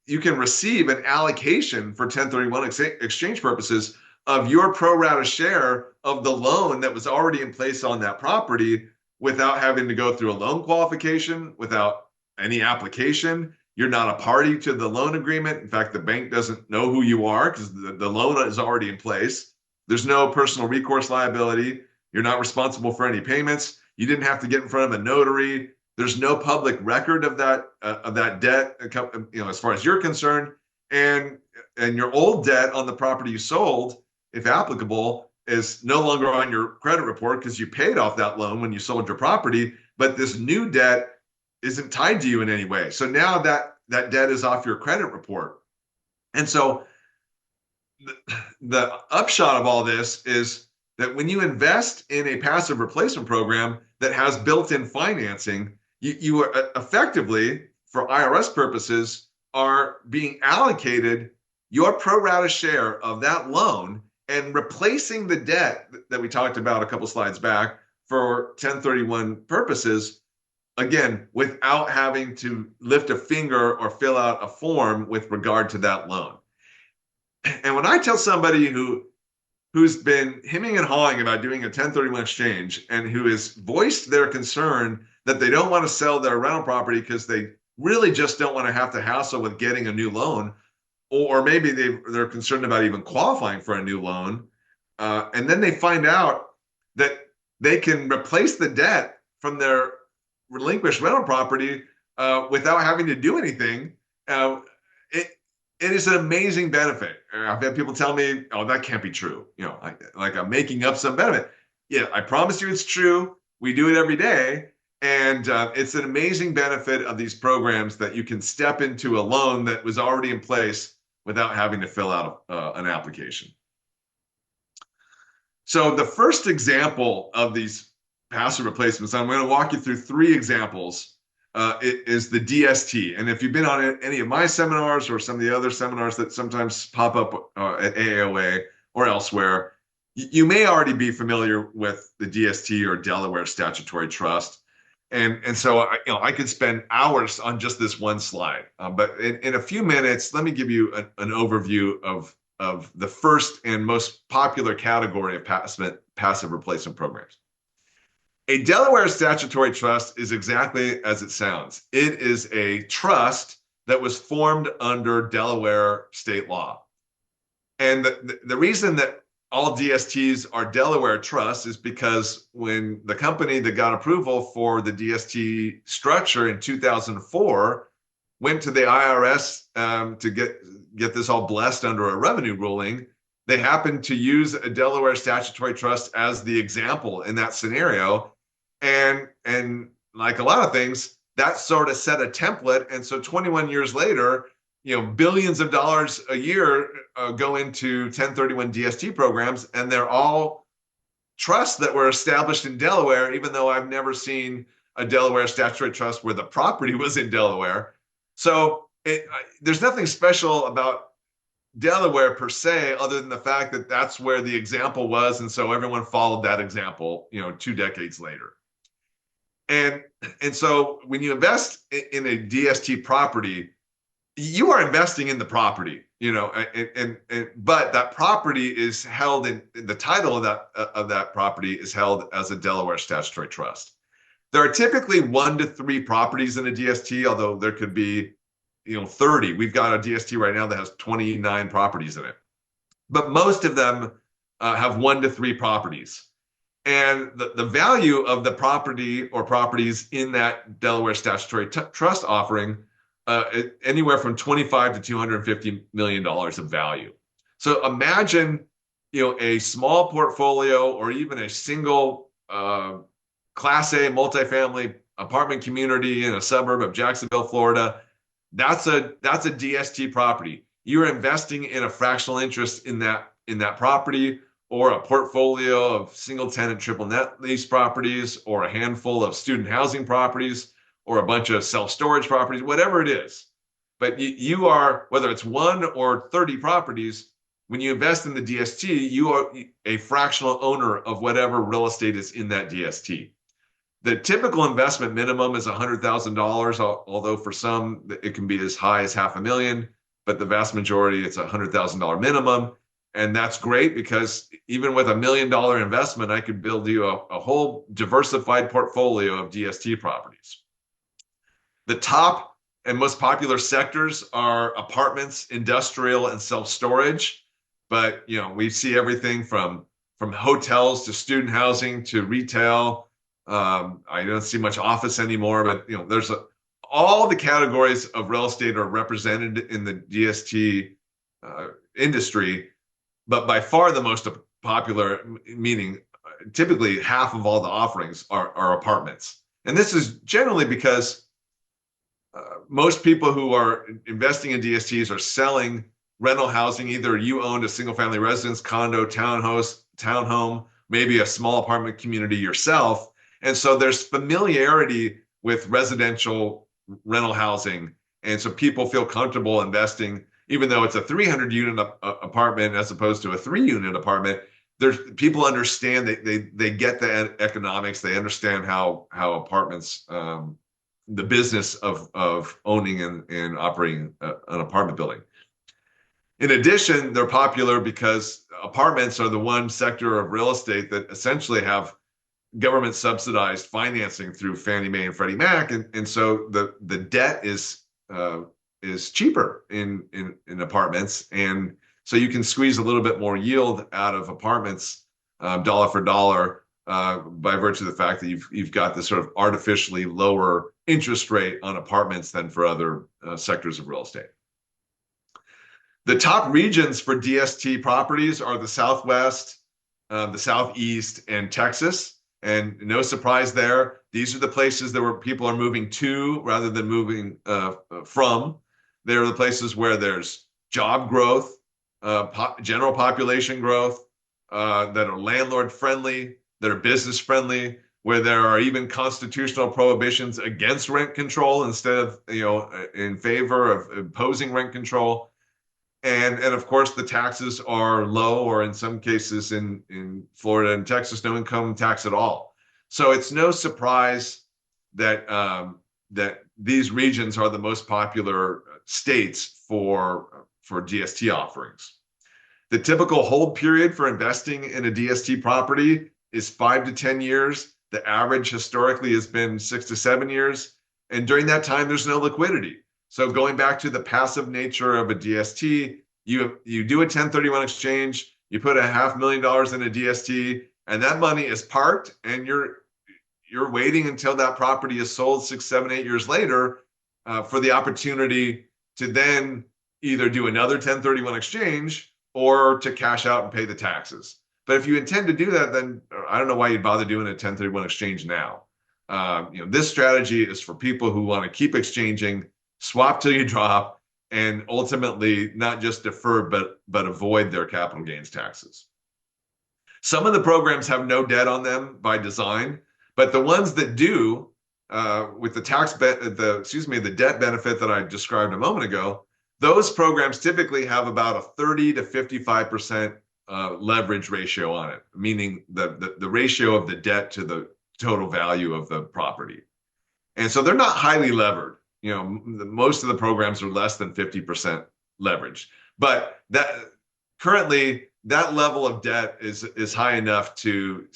receive an allocation for 1031 exchange purposes of your pro rata share of the loan that was already in place on that property without having to go through a loan qualification, without any application. You're not a party to the loan agreement. In fact, the bank doesn't know who you are because the loan is already in place. There's no personal recourse liability. You're not responsible for any payments. You didn't have to get in front of a notary. There's no public record of that debt, as far as you're concerned, and your old debt on the property you sold, if applicable, is no longer on your credit report because you paid off that loan when you sold your property. But this new debt isn't tied to you in any way. So now that debt is off your credit report. And so the upshot of all this is that when you invest in a passive replacement program that has built-in financing, you are effectively, for IRS purposes, are being allocated your pro rata share of that loan and replacing the debt that we talked about a couple slides back for 1031 purposes, again, without having to lift a finger or fill out a form with regard to that loan. And when I tell somebody who's been hemming and hawing about doing a 1031 exchange and who has voiced their concern that they don't want to sell their rental property because they really just don't want to have to hassle with getting a new loan, or maybe they're concerned about even qualifying for a new loan, and then they find out that they can replace the debt from their relinquished rental property without having to do anything. It is an amazing benefit. I've had people tell me, "Oh, that can't be true." Like I'm making up some benefit. Yeah, I promise you, it's true. We do it every day. And it's an amazing benefit of these programs that you can step into a loan that was already in place without having to fill out an application. So the first example of these passive replacements, I'm going to walk you through three examples, is the DST. And if you've been on any of my seminars or some of the other seminars that sometimes pop up at AAOA or elsewhere, you may already be familiar with the DST, or Delaware Statutory Trust. And so I could spend hours on just this one slide. But in a few minutes, let me give you an overview of the first and most popular category of passive replacement programs. A Delaware statutory trust is exactly as it sounds. It is a trust that was formed under Delaware state law. And the reason that all DSTs are Delaware trusts is because when the company that got approval for the DST structure in 2004 went to the IRS to get this all blessed under a revenue ruling, they happened to use a Delaware statutory trust as the example in that scenario. And like a lot of things, that sort of set a template. And so 21 years later, billions of dollars a year go into 1031 DST programs, and they're all trusts that were established in Delaware, even though I've never seen a Delaware statutory trust where the property was in Delaware. So there's nothing special about Delaware per se, other than the fact that that's where the example was, and so everyone followed that example, 2 decades later. And so when you invest in a DST property, you are investing in the property, but that property is held in the title of that property is held as a Delaware statutory trust. There are typically 1 to 3 properties in a DST, although there could be 30. We've got a DST right now that has 29 properties in it, but most of them have 1 to 3 properties. And the value of the property or properties in that Delaware statutory trust offering anywhere from $25 to $250 million of value. So imagine, a small portfolio or even a single Class A multifamily apartment community in a suburb of Jacksonville, Florida. That's a DST property. You're investing in a fractional interest in that property, or a portfolio of single tenant triple net lease properties, or a handful of student housing properties, or a bunch of self-storage properties, whatever it is. But you are, whether it's 1 or 30 properties, when you invest in the DST, you are a fractional owner of whatever real estate is in that DST. The typical investment minimum is $100,000, although for some it can be as high as $500,000, but the vast majority it's $100,000 minimum. And that's great because even with $1 million investment, I could build you a whole diversified portfolio of DST properties. The top and most popular sectors are apartments, industrial, and self-storage. But we see everything from hotels to student housing to retail. I don't see much office anymore, but there's all the categories of real estate are represented in the DST industry. But by far the most popular, meaning typically half of all the offerings are apartments. And this is generally because most people who are investing in DSTs are selling rental housing. Either you owned a single family residence, condo, townhome, maybe a small apartment community yourself. And so there's familiarity with residential rental housing. And so people feel comfortable investing, even though it's a 300 unit apartment as opposed to a 3-unit apartment. People understand they get the economics. They understand how apartments, the business of owning and operating an apartment building. In addition, they're popular because apartments are the one sector of real estate that essentially have government subsidized financing through Fannie Mae and Freddie Mac, and so the debt is cheaper in apartments, and so you can squeeze a little bit more yield out of apartments, dollar for dollar, by virtue of the fact that you've got this sort of artificially lower interest rate on apartments than for other sectors of real estate. The top regions for DST properties are the Southwest, the Southeast, and Texas. And no surprise there, These are the places that where people are moving to rather than moving from. They're the places where there's job growth, general population growth, that are landlord friendly, that are business friendly, where there are even constitutional prohibitions against rent control instead of, in favor of imposing rent control. And of course, the taxes are low, or in some cases in Florida and Texas, no income tax at all. So it's no surprise that these regions are the most popular states for DST offerings. The typical hold period for investing in a DST property is 5 to 10 years. The average historically has been 6 to 7 years. And during that time, there's no liquidity. So going back to the passive nature of a DST, you do a 1031 exchange, you put $500,000 in a DST, and that money is parked, and you're waiting until that property is sold 6, 7, 8 years later for the opportunity to then either do another 1031 exchange or to cash out and pay the taxes. But if you intend to do that, then I don't know why you'd bother doing a 1031 exchange now. This strategy is for people who want to keep exchanging, swap till you drop, and ultimately not just defer, but avoid their capital gains taxes. Some of the programs have no debt on them by design, but the ones that do, with the debt benefit that I described a moment ago, those programs typically have about a 30 to 55% leverage ratio on it, meaning the ratio of the debt to the total value of the property. And so they're not highly levered. Most of the programs are less than 50% leverage. But currently that level of debt is high enough to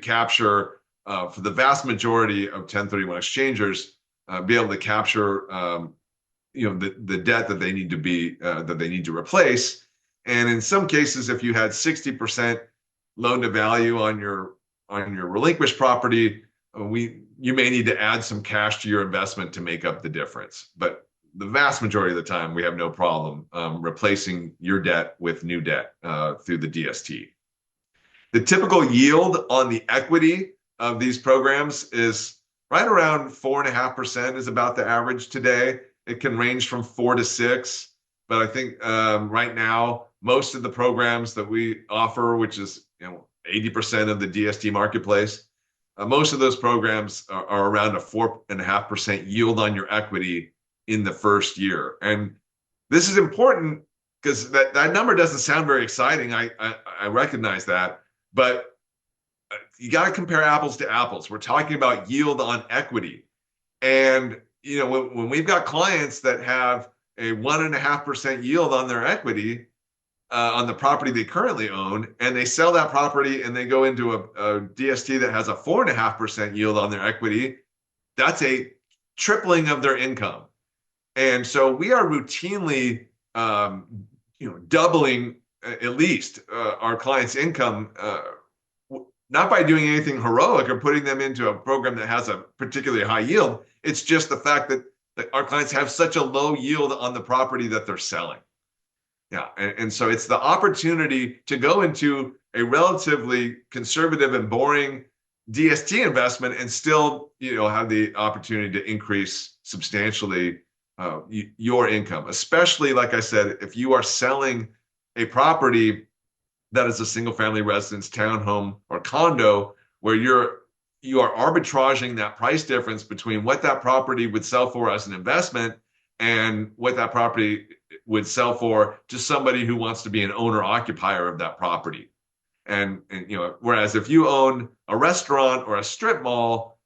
capture, for the vast majority of 1031 exchangers, be able to capture the debt that they need to replace. And in some cases, if you had 60% loan to value on your relinquished property, you may need to add some cash to your investment to make up the difference. But the vast majority of the time, we have no problem replacing your debt with new debt through the DST. The typical yield on the equity of these programs is right around 4.5% is about the average today. It can range from 4 to 6, but I think right now most of the programs that we offer, which is 80% of the DST marketplace, most of those programs are around a 4.5% yield on your equity in the first year. And this is important because that number doesn't sound very exciting. I recognize that, but you got to compare apples to apples. We're talking about yield on equity. And when we've got clients that have a 1.5% yield on their equity on the property they currently own, and they sell that property and they go into a DST that has a 4.5% yield on their equity, that's a tripling of their income. And so we are routinely, doubling at least our clients' income, not by doing anything heroic or putting them into a program that has a particularly high yield. It's just the fact that our clients have such a low yield on the property that they're selling. Yeah, and so it's the opportunity to go into a relatively conservative and boring DST investment and still, have the opportunity to increase substantially your income. Especially, like I said, if you are selling a property that is a single-family residence, townhome, or condo, where you are arbitraging that price difference between what that property would sell for as an investment and what that property would sell for to somebody who wants to be an owner-occupier of that property. And whereas if you own a restaurant or a strip mall,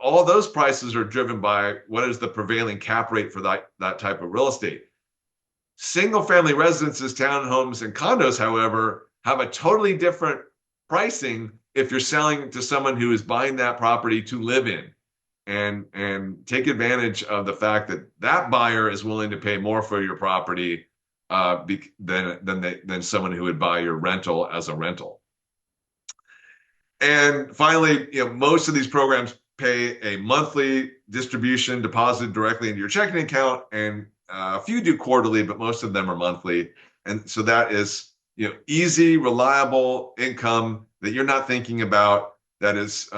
all those prices are driven by what is the prevailing cap rate for that type of real estate. Single-family residences, townhomes, and condos, however, have a totally different pricing if you're selling to someone who is buying that property to live in. And take advantage of the fact that buyer is willing to pay more for your property than someone who would buy your rental as a rental. And finally, most of these programs pay a monthly distribution deposited directly into your checking account, and a few do quarterly, but most of them are monthly. And so that is easy, reliable income that you're not thinking about that is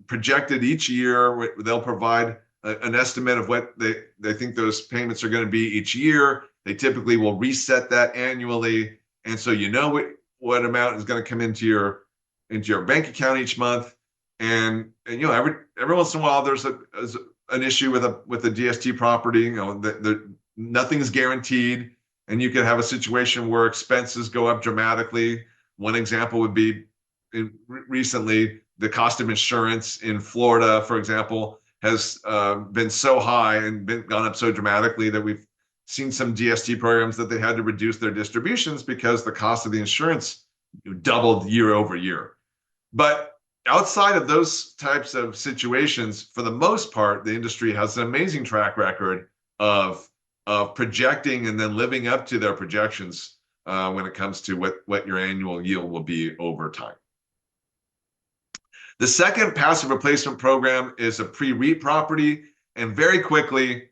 projected each year. They'll provide an estimate of what they think those payments are going to be each year. They typically will reset that annually, and so you know what amount is going to come into your bank account each month. And you know, every once in a while there's an issue with a DST property. You know, nothing's guaranteed, and you can have a situation where expenses go up dramatically. One example would be recently the cost of insurance in Florida, for example, has been so high and gone up so dramatically that we've seen some DST programs that they had to reduce their distributions because the cost of the insurance doubled year over year. But outside of those types of situations, for the most part, the industry has an amazing track record of projecting and then living up to their projections when it comes to what your annual yield will be over time. The second passive replacement program is a pre-REIT property. And very quickly,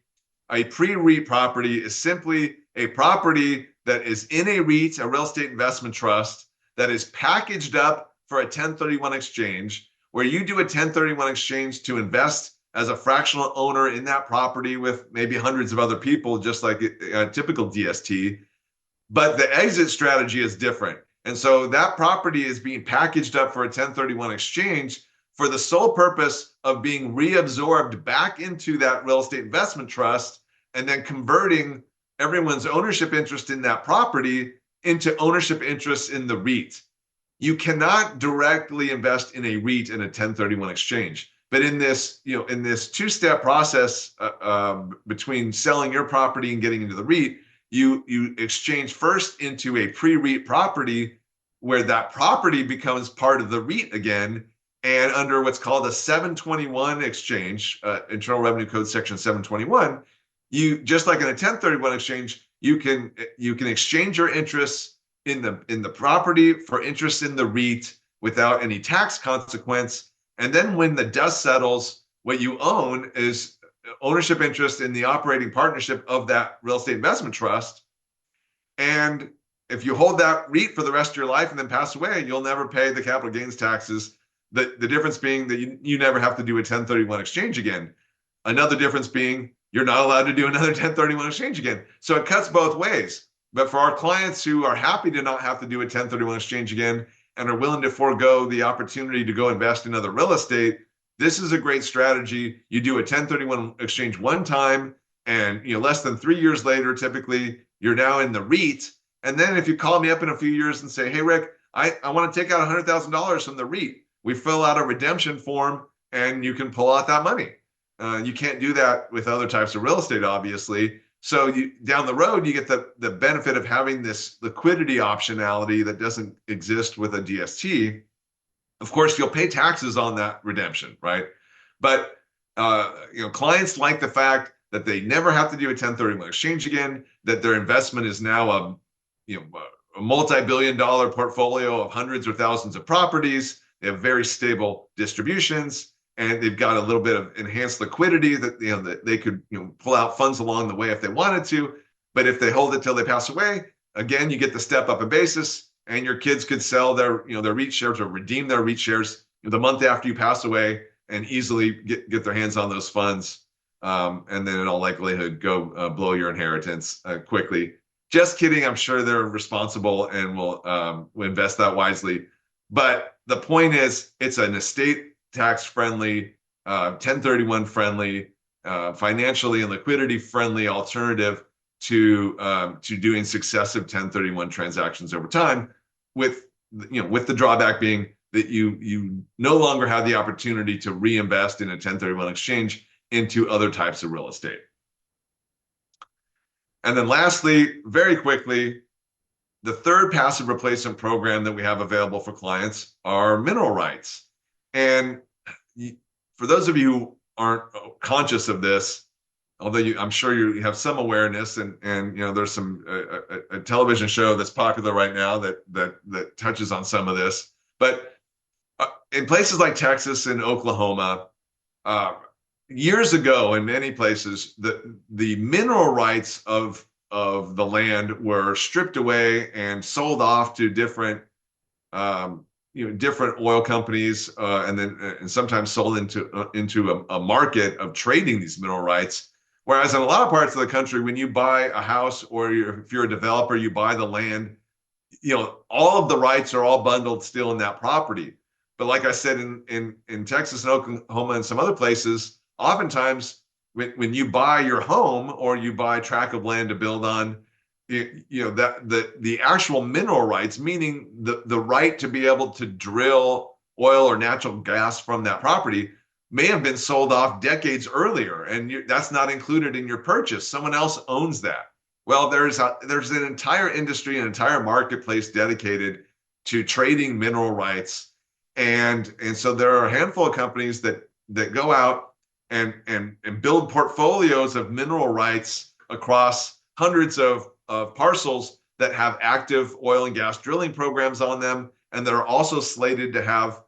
a pre-REIT property is simply a property that is in a REIT, a real estate investment trust, that is packaged up for a 1031 exchange, where you do a 1031 exchange to invest as a fractional owner in that property with maybe hundreds of other people, just like a typical DST. But the exit strategy is different. And so that property is being packaged up for a 1031 exchange for the sole purpose of being reabsorbed back into that real estate investment trust and then converting everyone's ownership interest in that property into ownership interest in the REIT. You cannot directly invest in a REIT in a 1031 exchange. But in this, in this two-step process between selling your property and getting into the REIT, you exchange first into a pre-REIT property where that property becomes part of the REIT again, and under what's called a 721 exchange, Internal Revenue Code Section 721, you just like in a 1031 exchange, you can exchange your interests in the property for interest in the REIT without any tax consequence. And then when the dust settles, what you own is ownership interest in the operating partnership of that real estate investment trust. And if you hold that REIT for the rest of your life and then pass away, you'll never pay the capital gains taxes. The difference being that you never have to do a 1031 exchange again. Another difference being you're not allowed to do another 1031 exchange again. So it cuts both ways. But for our clients who are happy to not have to do a 1031 exchange again and are willing to forego the opportunity to go invest in other real estate, this is a great strategy. You do a 1031 exchange one time, and less than 3 years later, typically, you're now in the REIT. And then if you call me up in a few years and say, hey, Rick, I want to take out $100,000 from the REIT, we fill out a redemption form and you can pull out that money. You can't do that with other types of real estate, obviously. So down the road, you get the benefit of having this liquidity optionality that doesn't exist with a DST. Of course, you'll pay taxes on that redemption, right? But clients like the fact that they never have to do a 1031 exchange again, that their investment is now a multi-billion-dollar portfolio of hundreds or thousands of properties. They have very stable distributions, and they've got a little bit of enhanced liquidity that that they could pull out funds along the way if they wanted to. But if they hold it till they pass away, again, you get the step up in basis, and your kids could sell their their REIT shares or redeem their REIT shares the month after you pass away and easily get their hands on those funds, and then in all likelihood go blow your inheritance quickly. Just kidding. I'm sure they're responsible and will invest that wisely. But the point is, it's an estate tax friendly, 1031 friendly, financially and liquidity friendly alternative to doing successive 1031 transactions over time, with the drawback being that you no longer have the opportunity to reinvest in a 1031 exchange into other types of real estate. And then lastly, very quickly, the third passive replacement program that we have available for clients are mineral rights. And for those of you who aren't conscious of this, although I'm sure you have some awareness, and there's some a television show that's popular right now that touches on some of this. But in places like Texas and Oklahoma, years ago, in many places, the mineral rights of the land were stripped away and sold off to different different oil companies, and then and sometimes sold into a market of trading these mineral rights. Whereas in a lot of parts of the country, when you buy a house or if you're a developer, you buy the land, all of the rights are all bundled still in that property. But like I said, in Texas and Oklahoma and some other places, oftentimes when you buy your home or you buy a tract of land to build on, that the actual mineral rights, meaning the right to be able to drill oil or natural gas from that property, may have been sold off decades earlier, and that's not included in your purchase. Someone else owns that. Well, there's an entire industry, an entire marketplace dedicated to trading mineral rights, and so there are a handful of companies that go out and build portfolios of mineral rights across hundreds of parcels that have active oil and gas drilling programs on them, and that are also slated to have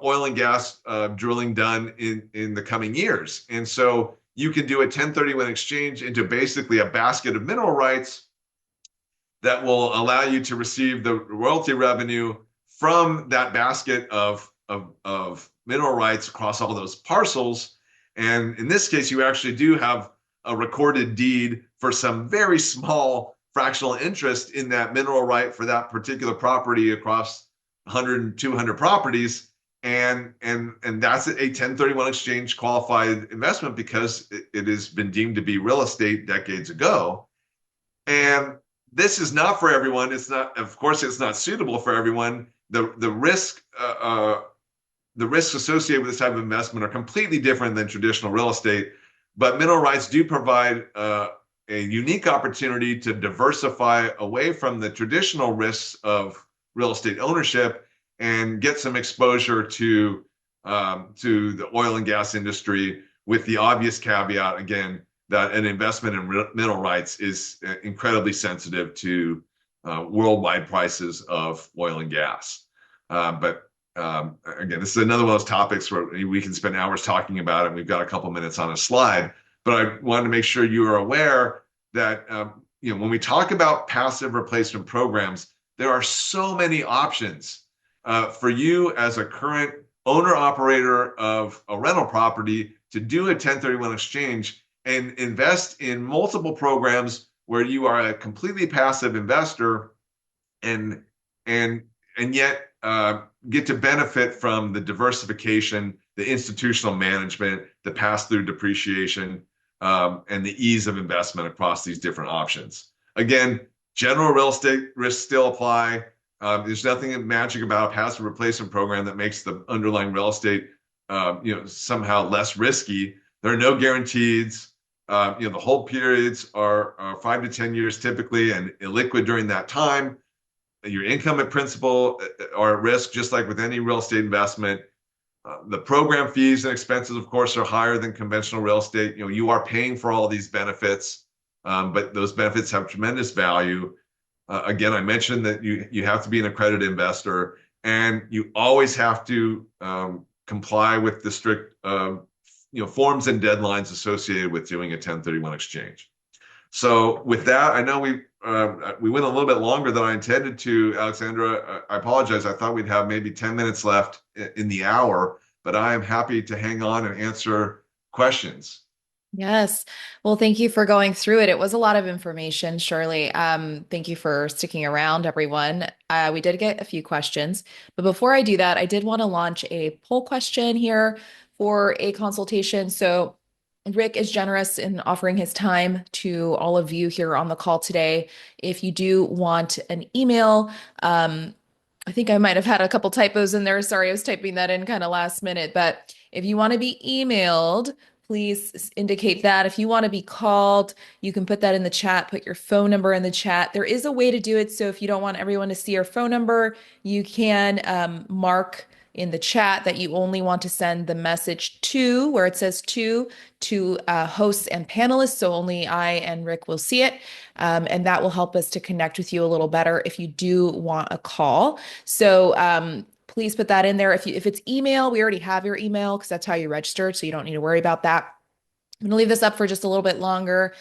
oil and gas drilling done in the coming years. And so you can do a 1031 exchange into basically a basket of mineral rights that will allow you to receive the royalty revenue from that basket of mineral rights across all those parcels. And in this case, you actually do have a recorded deed for some very small fractional interest in that mineral right for that particular property across 100 and 200 properties. And that's a 1031 exchange qualified investment because it has been deemed to be real estate decades ago. And this is not for everyone. It's not, of course, it's not suitable for everyone. The risks associated with this type of investment are completely different than traditional real estate. But mineral rights do provide a unique opportunity to diversify away from the traditional risks of real estate ownership and get some exposure to the oil and gas industry, with the obvious caveat, again, that an investment in mineral rights is incredibly sensitive to worldwide prices of oil and gas. But again, this is another one of those topics where we can spend hours talking about it. We've got a couple minutes on a slide, but I wanted to make sure you are aware that when we talk about passive replacement programs, there are so many options for you as a current owner operator of a rental property to do a 1031 exchange and invest in multiple programs where you are a completely passive investor and yet get to benefit from the diversification, the institutional management, the pass-through depreciation, and the ease of investment across these different options. Again, general real estate risks still apply. There's nothing magic about a passive replacement program that makes the underlying real estate, somehow less risky. There are no guarantees. The hold periods are 5 to 10 years typically, and illiquid during that time. Your income and principal are at risk, just like with any real estate investment. The program fees and expenses, of course, are higher than conventional real estate. You are paying for all these benefits, but those benefits have tremendous value. Again, I mentioned that you have to be an accredited investor, and you always have to comply with the strict forms and deadlines associated with doing a 1031 exchange. So with that, I know we went a little bit longer than I intended to, Alexandra. I apologize. I thought we'd have maybe 10 minutes left in the hour, but I am happy to hang on and answer questions. Yes. Well, thank you for going through it. It was a lot of information, Shirley. Thank you for sticking around, everyone. We did get a few questions, but before I do that, I did want to launch a poll question here for a consultation. So Rick is generous in offering his time to all of you here on the call today. If you do want an email, I think I might have had a couple typos in there. Sorry, I was typing that in kind of last minute, but if you want to be emailed, please indicate that. If you want to be called, you can put that in the chat, put your phone number in the chat. There is a way to do it. So if you don't want everyone to see your phone number, you can mark in the chat that you only want to send the message to where it says to hosts and panelists. So only I and Rick will see it. And that will help us to connect with you a little better if you do want a call. So please put that in there. If it's email, we already have your email because that's how you registered. So you don't need to worry about that. I'm going to leave this up for just a little bit longer.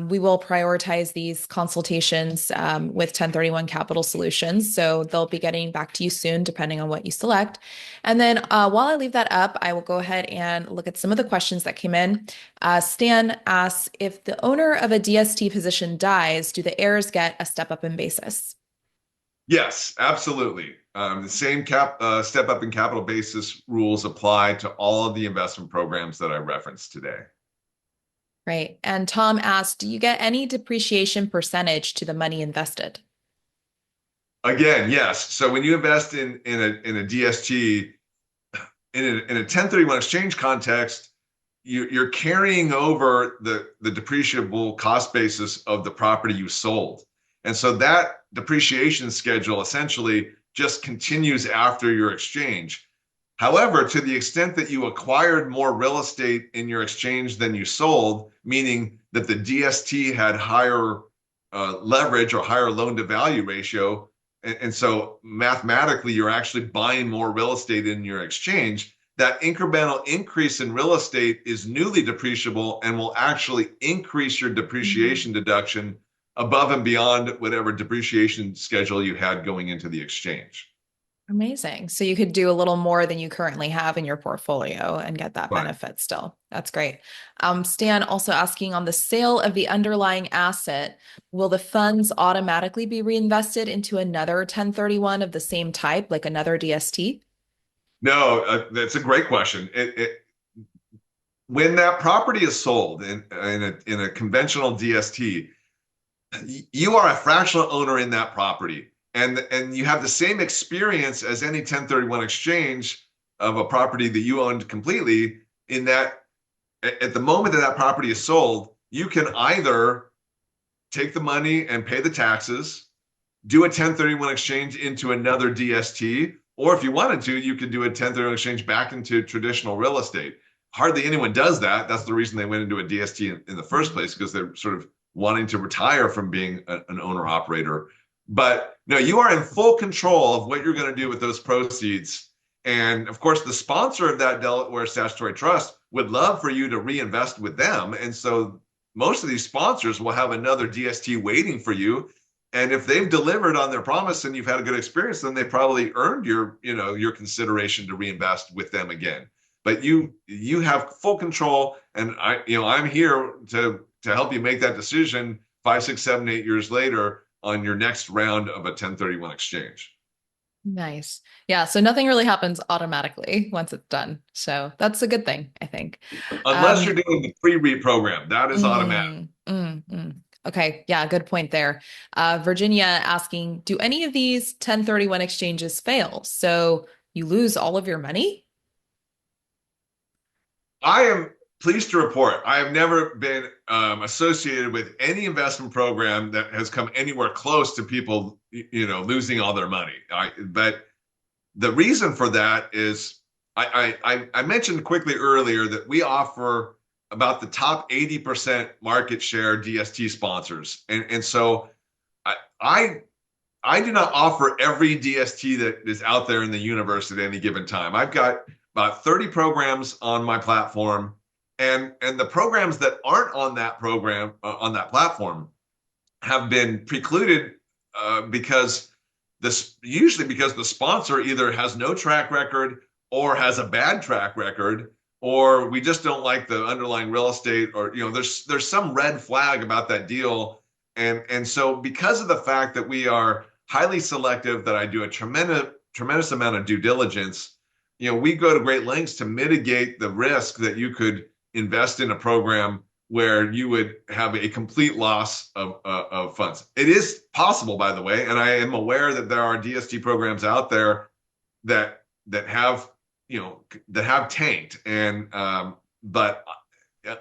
We will prioritize these consultations with 1031 Capital Solutions. So they'll be getting back to you soon, depending on what you select. And then while I leave that up, I will go ahead and look at some of the questions that came in. Stan asks, if the owner of a DST position dies, do the heirs get a step up in basis? Yes, absolutely. The same step up in capital basis rules apply to all of the investment programs that I referenced today. Right. And Tom asked, do you get any depreciation percentage to the money invested? Again, yes. So when you invest in a DST in a 1031 exchange context, you're carrying over the depreciable cost basis of the property you sold. And so that depreciation schedule essentially just continues after your exchange. However, to the extent that you acquired more real estate in your exchange than you sold, meaning that the DST had higher leverage or higher loan to value ratio, and so mathematically you're actually buying more real estate in your exchange, that incremental increase in real estate is newly depreciable and will actually increase your depreciation deduction above and beyond whatever depreciation schedule you had going into the exchange. Amazing. So you could do a little more than you currently have in your portfolio and get that Right. benefit still. That's great. Stan also asking on the sale of the underlying asset, will the funds automatically be reinvested into another 1031 of the same type, like another DST? No, that's a great question. When that property is sold in a conventional DST, you are a fractional owner in that property, and you have the same experience as any 1031 exchange of a property that you owned completely. In that, at the moment that that property is sold, you can either take the money and pay the taxes, do a 1031 exchange into another DST, or if you wanted to, you could do a 1031 exchange back into traditional real estate. Hardly anyone does that. That's the reason they went into a DST in the first place, because they're sort of wanting to retire from being an owner operator. But no, you are in full control of what you're going to do with those proceeds. And of course, the sponsor of that Delaware Statutory Trust would love for you to reinvest with them. And so most of these sponsors will have another DST waiting for you. And if they've delivered on their promise and you've had a good experience, then they probably earned your consideration to reinvest with them again. But you have full control, and I'm here to help you make that decision 5, 6, 7, 8 years later on your next round of a 1031 exchange. Nice. Yeah. So nothing really happens automatically once it's done. So that's a good thing, I think. Unless you're Um, doing the pre-REIT program, that is automatic. Okay. Yeah. Good point there. Virginia asking, do any of these 1031 exchanges fail? So you lose all of your money? I am pleased to report I have never been associated with any investment program that has come anywhere close to people, losing all their money. But the reason for that is I mentioned quickly earlier that we offer about the top 80% market share DST sponsors. And so I, I I do not offer every DST that is out there in the universe at any given time. I've got about 30 programs on my platform, and the programs that aren't on that program on that platform have been precluded because this usually because the sponsor either has no track record or has a bad track record, or we just don't like the underlying real estate, or there's some red flag about that deal. And so because of the fact that we are highly selective, that I do a tremendous amount of due diligence, we go to great lengths to mitigate the risk that you could invest in a program where you would have a complete loss of funds. It is possible, by the way, and I am aware that there are DST programs out there that have that have tanked. And but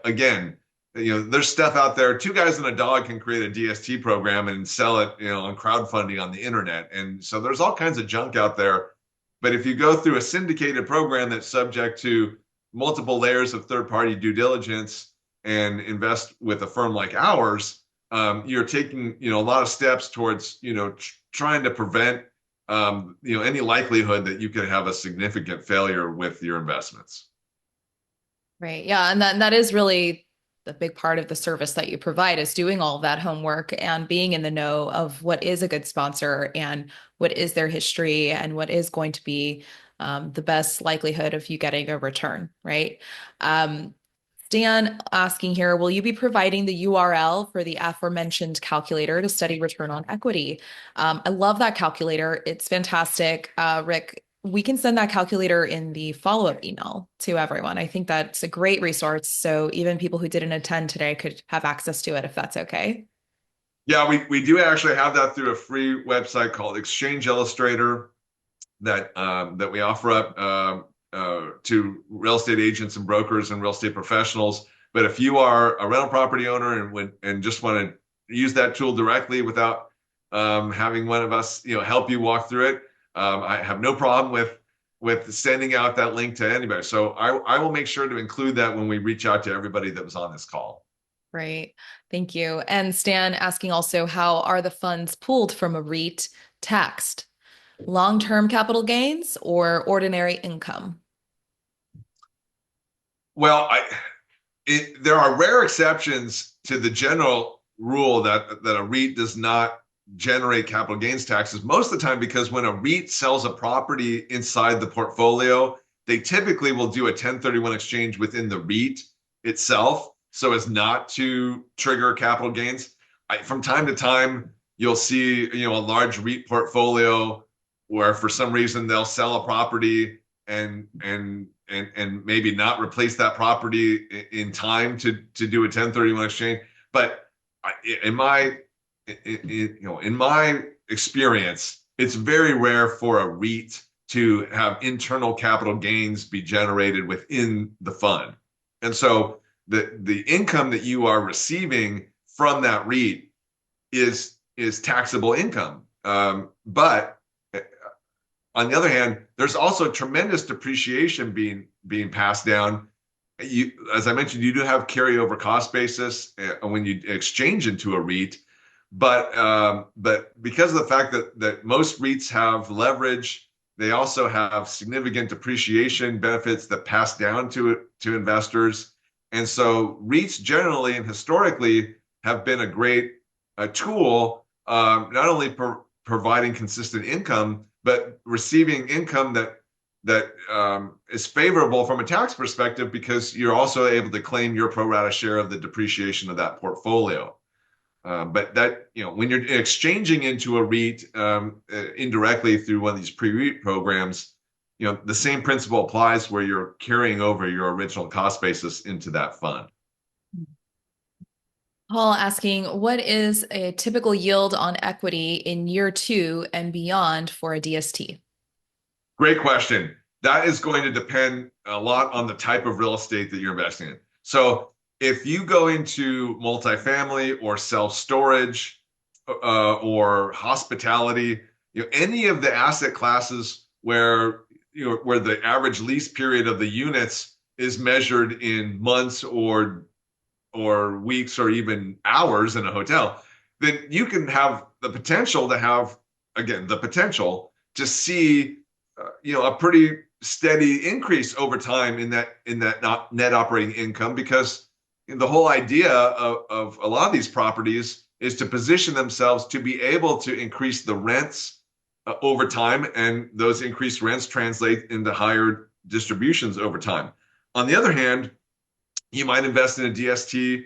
again, there's stuff out there. Two guys and a dog can create a DST program and sell it, on crowdfunding on the internet, and so there's all kinds of junk out there. But if you go through a syndicated program that's subject to multiple layers of third-party due diligence and invest with a firm like ours, you're taking a lot of steps towards trying to prevent any likelihood that you could have a significant failure with your investments. Right. Yeah. And that is really a big part of the service that you provide is doing all of that homework and being in the know of what is a good sponsor and what is their history and what is going to be the best likelihood of you getting a return, right? Um, Stan asking here, will you be providing the URL for the aforementioned calculator to study return on equity? I love that calculator. It's fantastic. Rick, we can send that calculator in the follow-up email to everyone. I think that's a great resource. So even people who didn't attend today could have access to it if that's okay. Yeah, we do actually have that through a free website called Exchange Illustrator that we offer up to real estate agents and brokers and real estate professionals. But if you are a rental property owner and just want to use that tool directly without having one of us, help you walk through it, I have no problem with sending out that link to anybody. So I will make sure to include that when we reach out to everybody that was on this call. Great. Thank you. And Stan asking also, how are the funds pooled from a REIT taxed? Long-term capital gains or ordinary income? Well, there are rare exceptions to the general rule that a REIT does not generate capital gains taxes most of the time, because when a REIT sells a property inside the portfolio, they typically will do a 1031 exchange within the REIT itself so as not to trigger capital gains. From time to time, you'll see a large REIT portfolio where for some reason they'll sell a property and maybe not replace that property in time to do a 1031 exchange. But in my in my experience, it's very rare for a REIT to have internal capital gains be generated within the fund. And so the income that you are receiving from that REIT is taxable income. But on the other hand, there's also tremendous depreciation being passed down. As I mentioned, you do have carryover cost basis when you exchange into a REIT, but because of the fact that most REITs have leverage, they also have significant depreciation benefits that pass down to investors, and so REITs generally and historically have been a great tool, not only providing consistent income, but receiving income that is favorable from a tax perspective, because you're also able to claim your pro rata share of the depreciation of that portfolio. But that, when you're exchanging into a REIT indirectly through one of these pre-REIT programs, the same principle applies where you're carrying over your original cost basis into that fund. Paul asking, what is a typical yield on equity in year 2 and beyond for a DST? Great question. That is going to depend a lot on the type of real estate that you're investing in. So if you go into multifamily or self-storage or hospitality, any of the asset classes where where the average lease period of the units is measured in months or weeks or even hours in a hotel, then you can have the potential to have, again, the potential to see a pretty steady increase over time in that net operating income, because the whole idea of a lot of these properties is to position themselves to be able to increase the rents over time, and those increased rents translate into higher distributions over time. On the other hand, you might invest in a DST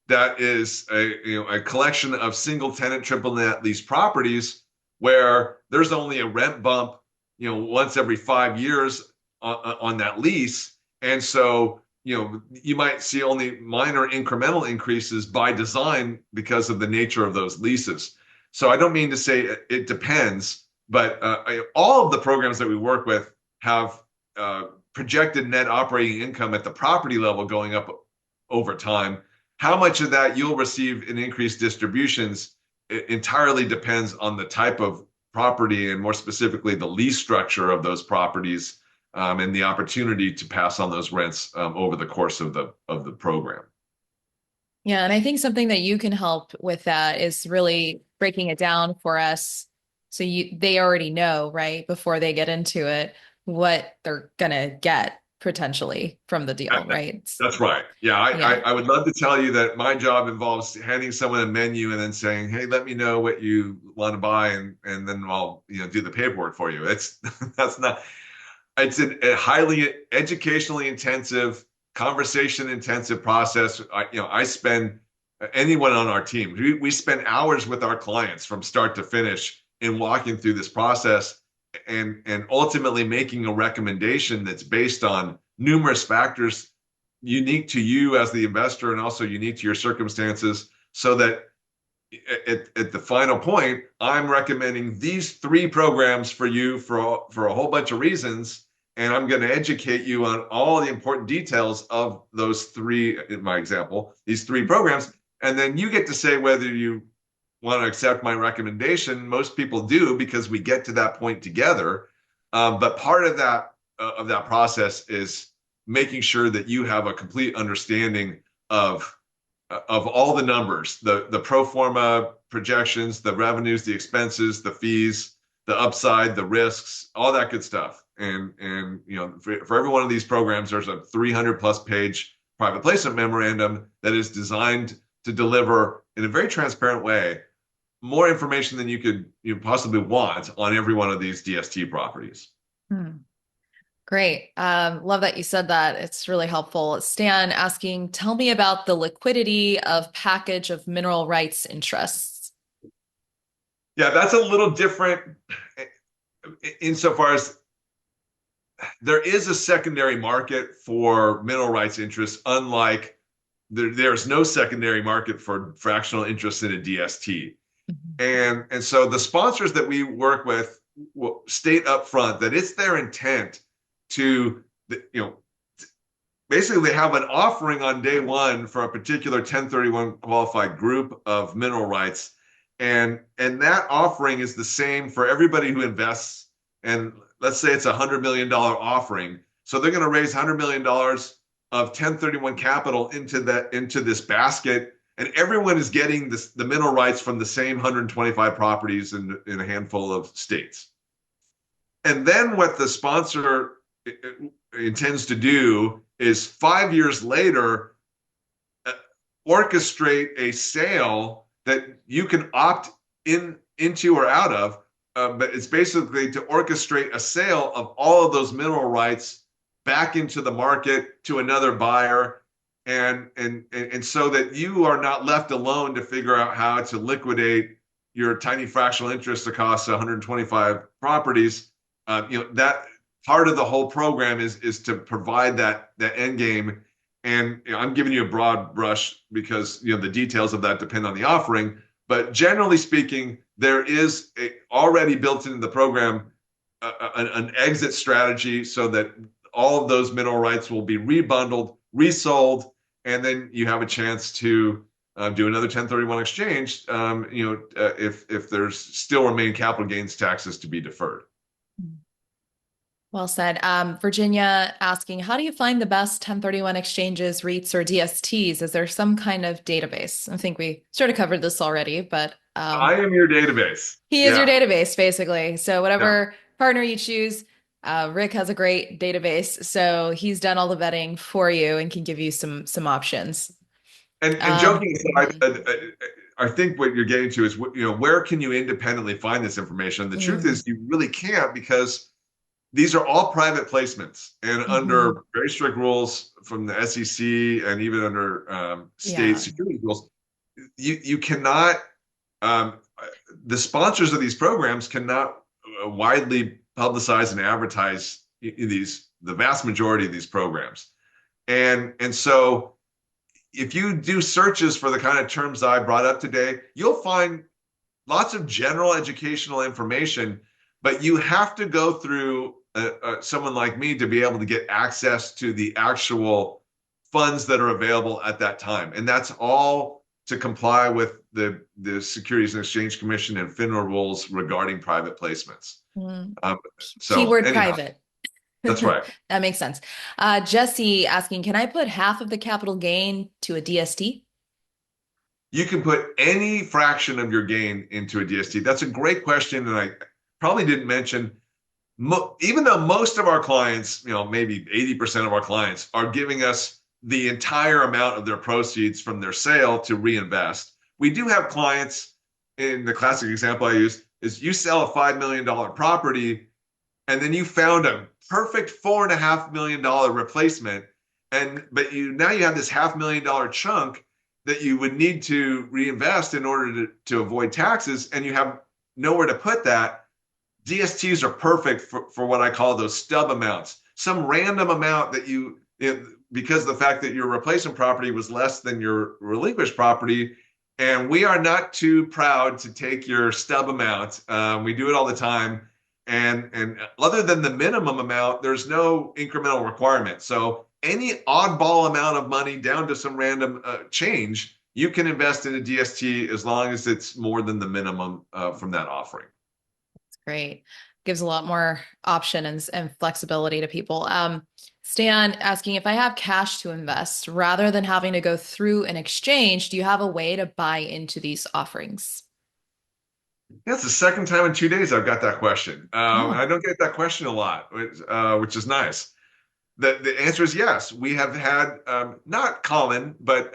that is a collection of single tenant triple net lease properties where there's only a rent bump once every 5 years on that lease, and so you might see only minor incremental increases by design because of the nature of those leases. So I don't mean to say it depends, but all of the programs that we work with have projected net operating income at the property level going up over time. How much of that you'll receive in increased distributions entirely depends on the type of property, and more specifically the lease structure of those properties, and the opportunity to pass on those rents over the course of the program. Yeah, and I think something that you can help with that is really breaking it down for us so they already know, right, before they get into it, what they're gonna get potentially from the deal, right? That's right. Yeah, Yeah. I would love to tell you that my job involves handing someone a menu and then saying, "Hey, let me know what you want to buy, and then I'll do the paperwork for you." It's that's not. It's a highly educationally intensive, conversation intensive process. I spend anyone on our team. We spend hours with our clients from start to finish in walking through this process and ultimately making a recommendation that's based on numerous factors unique to you as the investor and also unique to your circumstances so that at the final point, I'm recommending these three programs for you for a whole bunch of reasons, and I'm going to educate you on all the important details of those three, in my example, these three programs, and then you get to say whether you want to accept my recommendation. Most people do because we get to that point together. But part of that process is making sure that you have a complete understanding of all the numbers, the pro forma projections, the revenues, the expenses, the fees, the upside, the risks, all that good stuff. And for every one of these programs, there's a 300 plus page private placement memorandum that is designed to deliver in a very transparent way more information than you could possibly want on every one of these DST properties. Hmm. Great. Love that you said that. It's really helpful. Stan asking, tell me about the liquidity of package of mineral rights interests. Yeah, that's a little different insofar as there is a secondary market for mineral rights interests, unlike there's no secondary market for fractional interest in a DST. Mhm. And so the sponsors that we work with will state up front that it's their intent to, basically they have an offering on day one for a particular 1031 qualified group of mineral rights. And that offering is the same for everybody who invests. And let's say it's $100 million offering. So they're going to raise $100 million of 1031 capital into this basket. And everyone is getting the mineral rights from the same 125 properties in a handful of states. And then what the sponsor intends to do is 5 years later uh, orchestrate a sale that you can opt into or out of. But it's basically to orchestrate a sale of all of those mineral rights back into the market to another buyer, and so that you are not left alone to figure out how to liquidate your tiny fractional interest across 125 properties. That part of the whole program is to provide that end game. And I'm giving you a broad brush because the details of that depend on the offering. But generally speaking, there is already built into the program an exit strategy so that all of those mineral rights will be rebundled, resold, and then you have a chance to do another 1031 exchange. If there's still remain capital gains taxes to be deferred. Well said. Virginia asking, how do you find the best 1031 exchanges, REITs, or DSTs? Is there some kind of database? I think we sort of covered this already, but I am your database. he is your Yeah, database, basically. So yeah. whatever partner you choose, Rick has a great database. So he's done all the vetting for you and can give you some options. And joking aside, Mhm. I think what you're getting to is where can you independently find this information? The truth Mm, is you really can't because these are all private placements and mhm. under very strict rules from the SEC and even under state Yeah. security rules. You cannot. Um, the sponsors of these programs cannot widely publicize and advertise the vast majority of these programs, and so if you do searches for the kind of terms I brought up today, you'll find lots of general educational information, but you have to go through someone like me to be able to get access to the actual funds that are available at that time. And that's all to comply with the Securities and Exchange Commission and FINRA rules regarding private placements. Mm. Um, so Keyword anyhow, private. that's right. That makes sense. Jesse asking, can I put half of the capital gain to a DST? You can put any fraction of your gain into a DST. That's a great question. And I probably didn't mention Even though most of our clients, maybe 80% of our clients are giving us the entire amount of their proceeds from their sale to reinvest. We do have clients, in the classic example I use, is you sell a $5 million property and then you found a perfect $4.5 million replacement. But now you have this $500,000 chunk that you would need to reinvest in order to avoid taxes, and you have nowhere to put that. DSTs are perfect for what I call those stub amounts. Some random amount that because of the fact that your replacement property was less than your relinquished property. And we are not too proud to take your stub amount. We do it all the time. And other than the minimum amount, there's no incremental requirement. So any oddball amount of money down to some random change, you can invest in a DST as long as it's more than the minimum from that offering. Great. Gives a lot more option and flexibility to people. Stan asking if I have cash to invest rather than having to go through an exchange, do you have a way to buy into these offerings? That's the second time in 2 days I've got that question. Oh. I don't get that question a lot, which is nice. The answer is yes. We have had not common, but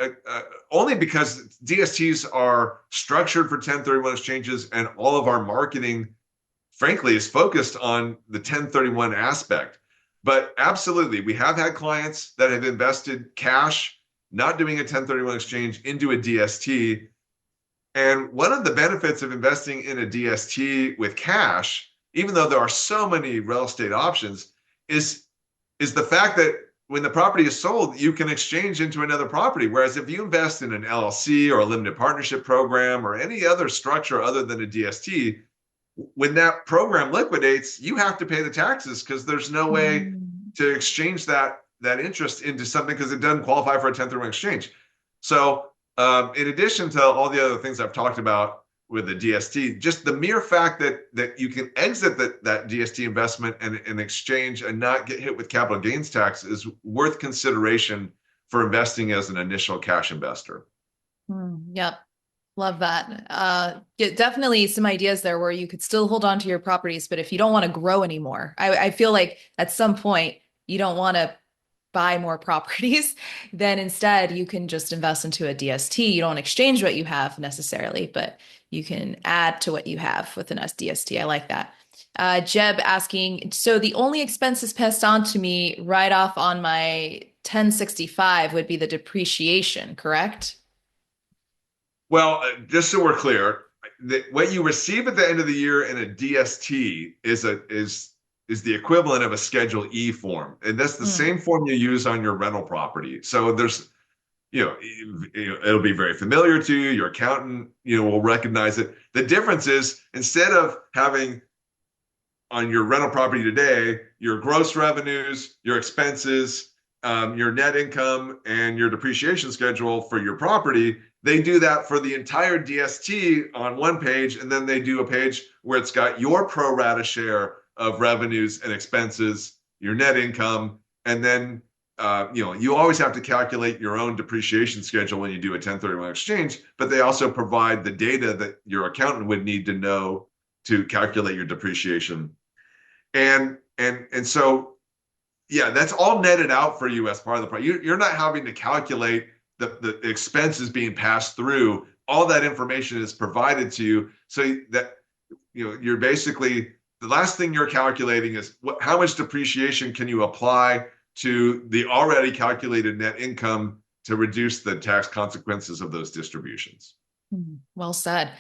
only because DSTs are structured for 1031 exchanges, and all of our marketing, frankly, is focused on the 1031 aspect. But absolutely, we have had clients that have invested cash, not doing a 1031 exchange, into a DST. And one of the benefits of investing in a DST with cash, even though there are so many real estate options, is is the fact that when the property is sold, you can exchange into another property. Whereas if you invest in an LLC or a limited partnership program or any other structure other than a DST, when that program liquidates, you have to pay the taxes because there's no way Mm. to exchange that interest into something because it doesn't qualify for a 1031 exchange. So, in addition to all the other things I've talked about with the DST, just the mere fact that you can exit that DST investment and exchange and not get hit with capital gains tax is worth consideration for investing as an initial cash investor. Yep. Love that. Definitely some ideas there where you could still hold on to your properties, but if you don't want to grow anymore, I feel like at some point you don't want to buy more properties, then instead you can just invest into a DST. You don't exchange what you have necessarily, but you can add to what you have with an SDST. I like that. Jeb asking, so the only expenses passed on to me right off on my 1065 would be the depreciation, correct? Well, just so we're clear, what you receive at the end of the year in a DST is the equivalent of a Schedule E form, and that's the Mm. same form you use on your rental property. So it'll be very familiar to you. Your accountant, will recognize it. The difference is instead of having on your rental property today, your gross revenues, your expenses, your net income, and your depreciation schedule for your property. They do that for the entire DST on one page, and then they do a page where it's got your pro rata share of revenues and expenses, your net income, and then you always have to calculate your own depreciation schedule when you do a 1031 exchange, but they also provide the data that your accountant would need to know to calculate your depreciation. And so, yeah, that's all netted out for you as part of the price. You're not having to calculate the expenses being passed through. All that information is provided to you, so that you're basically the last thing you're calculating is how much depreciation can you apply to the already calculated net income to reduce the tax consequences of those distributions. Well said.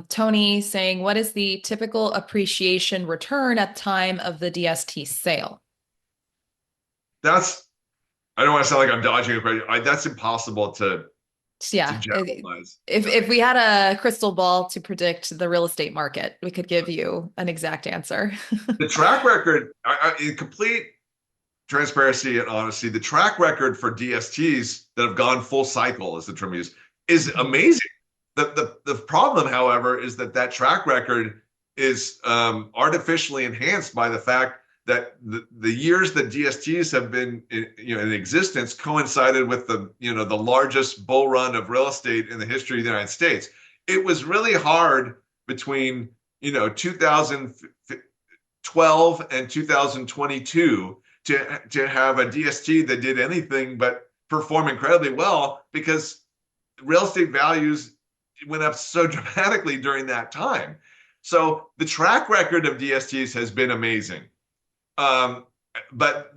Tony saying, what is the typical appreciation return at time of the DST sale? That's I don't want to sound like I'm dodging a question. That's impossible to Yeah, generalize. if we had a crystal ball to predict the real estate market, we could give you an exact answer. The track record, in complete transparency and honesty, the track record for DSTs that have gone full cycle, as the term used, is amazing. The problem, however, is that track record is artificially enhanced by the fact that the years that DSTs have been in existence coincided with the largest bull run of real estate in the history of the United States. It was really hard between 2000 2012 and 2022 to have a DST that did anything but perform incredibly well because real estate values went up so dramatically during that time. So the track record of DSTs has been amazing. Um, but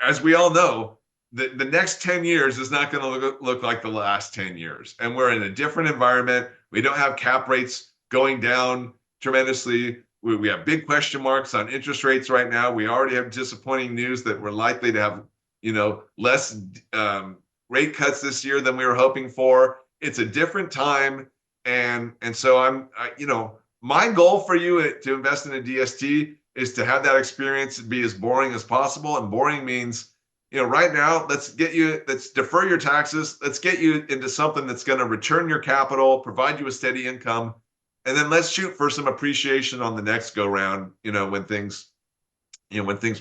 as we all know, the next 10 years is not going to look like the last 10 years. And we're in a different environment. We don't have cap rates going down tremendously. We have big question marks on interest rates right now. We already have disappointing news that we're likely to have, less rate cuts this year than we were hoping for. It's a different time. And so my goal for you to invest in a DST is to have that experience be as boring as possible. And boring means, right now, let's defer your taxes. Let's get you into something that's going to return your capital, provide you a steady income, and then let's shoot for some appreciation on the next go round, when things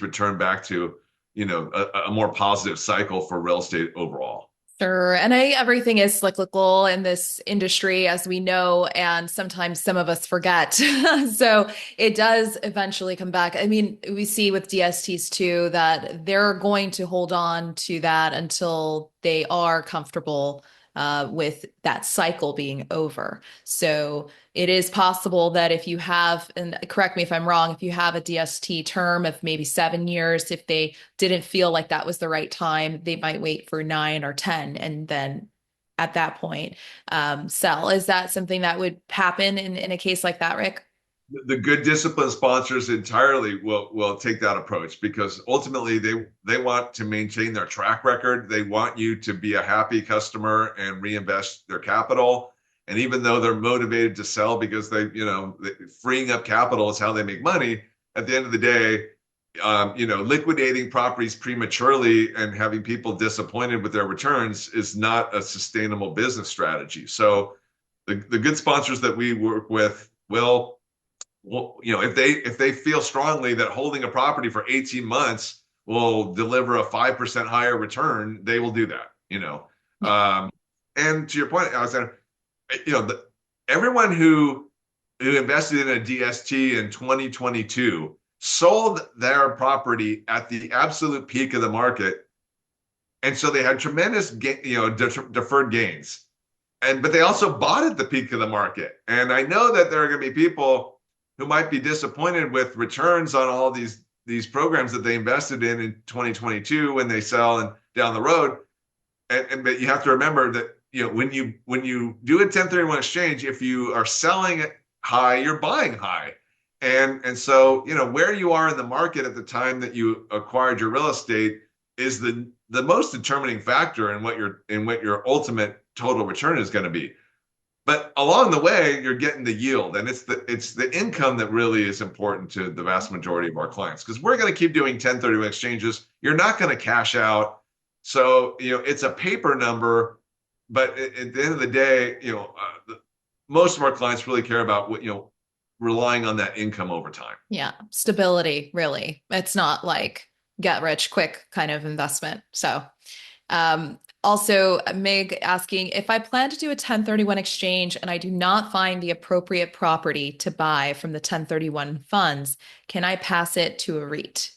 return back to, a more positive cycle for real estate overall. Sure. And everything is cyclical in this industry, as we know, and sometimes some of us forget. So it does eventually come back. I mean, we see with DSTs too that they're going to hold on to that until they are comfortable with that cycle being over. So it is possible that if you have, and correct me if I'm wrong, if you have a DST term of maybe 7 years, if they didn't feel like that was the right time, they might wait for 9 or 10 and then at that point sell. Is that something that would happen in a case like that, Rick? The good discipline sponsors entirely will take that approach because ultimately they want to maintain their track record. They want you to be a happy customer and reinvest their capital. And even though they're motivated to sell because freeing up capital is how they make money, at the end of the day, liquidating properties prematurely and having people disappointed with their returns is not a sustainable business strategy. So the good sponsors that we work with will, if they feel strongly that holding a property for 18 months will deliver a 5% higher return, they will do that. Yeah. And to your point, Alexander, everyone who invested in a DST in 2022 sold their property at the absolute peak of the market, and so they had tremendous deferred gains, but they also bought at the peak of the market. And I know that there are going to be people who might be disappointed with returns on all these programs that they invested in 2022 when they sell and down the road. But you have to remember that when you do a 1031 exchange, if you are selling it high, you're buying high. And so where you are in the market at the time that you acquired your real estate is the most determining factor in what your ultimate total return is going to be. But along the way, you're getting the yield, and it's the income that really is important to the vast majority of our clients, because we're going to keep doing 1031 exchanges. You're not going to cash out. So, it's a paper number, but at the end of the day, most of our clients really care about relying on that income over time. Yeah. Stability, really. It's not like get rich quick kind of investment. So, also, Meg asking if I plan to do a 1031 exchange and I do not find the appropriate property to buy from the 1031 funds, can I pass it to a REIT?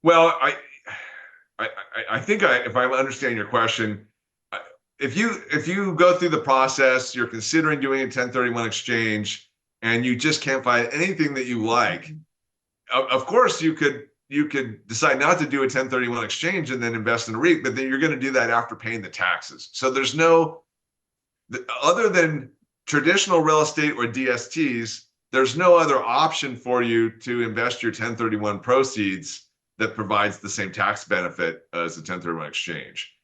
Well, I think if I understand your question, if you go through the process, you're considering doing a 1031 exchange, and you just can't find anything that you like, of course you could decide not to do a 1031 exchange and then invest in a REIT, but then you're going to do that after paying the taxes. So there's other than traditional real estate or DSTs, there's no other option for you to invest your 1031 proceeds that provides the same tax benefit as a 1031 exchange.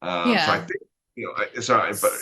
So I Yeah. think, sorry, but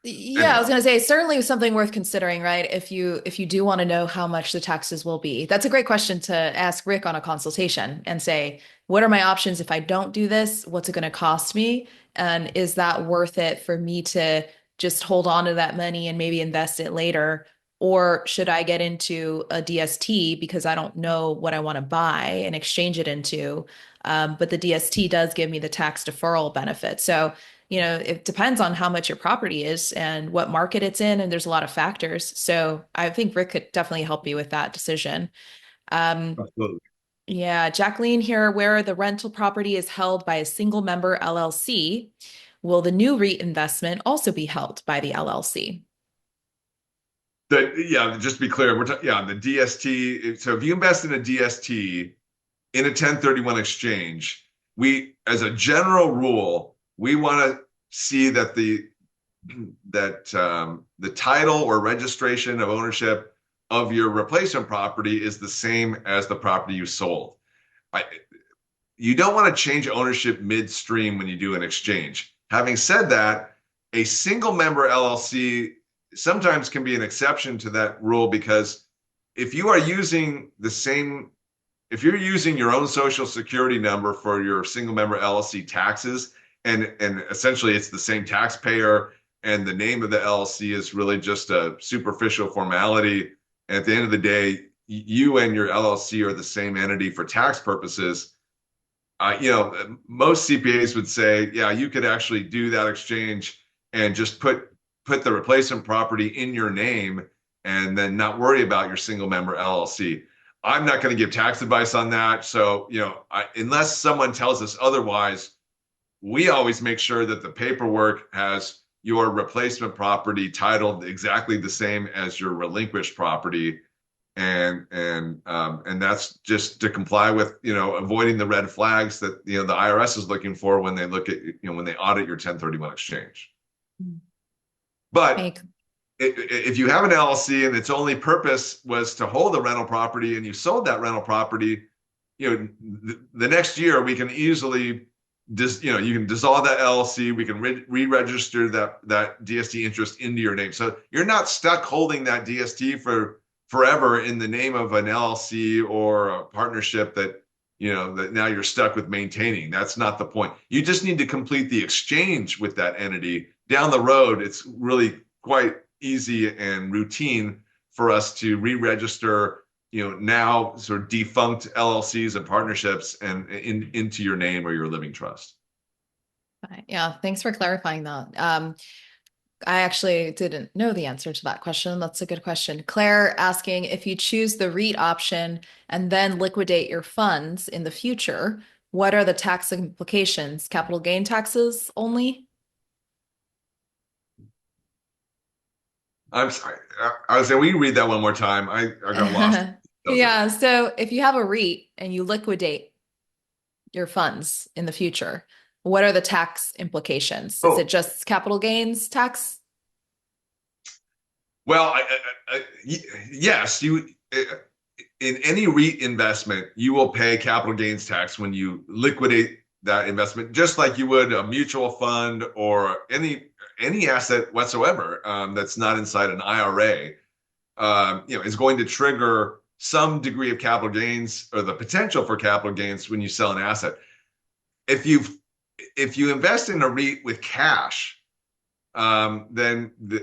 Yeah, I was anyhow. going to say certainly something worth considering, right? If you do want to know how much the taxes will be. That's a great question to ask Rick on a consultation and say, what are my options if I don't do this? What's it going to cost me? And is that worth it for me to just hold on to that money and maybe invest it later? Or should I get into a DST because I don't know what I want to buy and exchange it into? But the DST does give me the tax deferral benefit. So it depends on how much your property is and what market it's in, and there's a lot of factors. So I think Rick could definitely help you with that decision. Um, Absolutely. yeah, Jacqueline here, where the rental property is held by a single member LLC, will the new REIT investment also be held by the LLC? Yeah, just to be clear, we're talking, yeah, the DST. So if you invest in a DST in a 1031 exchange, as a general rule, we want to see that the title or registration of ownership of your replacement property is the same as the property you sold. I, you don't want to change ownership midstream when you do an exchange. Having said that, a single member LLC sometimes can be an exception to that rule because if you are using the same, if you're using your own social security number for your single member LLC taxes, and essentially it's the same taxpayer, and the name of the LLC is really just a superficial formality. And at the end of the day, you and your LLC are the same entity for tax purposes. Most CPAs would say, yeah, you could actually do that exchange and just put the replacement property in your name and then not worry about your single member LLC. I'm not going to give tax advice on that. So, unless someone tells us otherwise, we always make sure that the paperwork has your replacement property titled exactly the same as your relinquished property, and that's just to comply with avoiding the red flags that the IRS is looking for when they look at when they audit your 1031 exchange. But Right. if you have an LLC and its only purpose was to hold a rental property and you sold that rental property, the next year we can easily you can dissolve that LLC. We can re-register that DST interest into your name. So you're not stuck holding that DST for forever in the name of an LLC or a partnership that now you're stuck with maintaining. That's not the point. You just need to complete the exchange with that entity. Down the road, it's really quite easy and routine for us to re-register now sort of defunct LLCs and partnerships and into your name or your living trust. Yeah, thanks for clarifying that. I actually didn't know the answer to that question. That's a good question. Claire asking if you choose the REIT option and then liquidate your funds in the future, what are the tax implications? Capital gain taxes only? I'm sorry. I was saying, will you read that one more time? I got lost. Yeah, so if you have a REIT and you liquidate your funds in the future, what are the tax implications? Is it Oh, just capital gains tax? well, yes, in any REIT investment, you will pay capital gains tax when you liquidate that investment, just like you would a mutual fund or any asset whatsoever that's not inside an IRA. Is going to trigger some degree of capital gains or the potential for capital gains when you sell an asset. If you invest in a REIT with cash, then you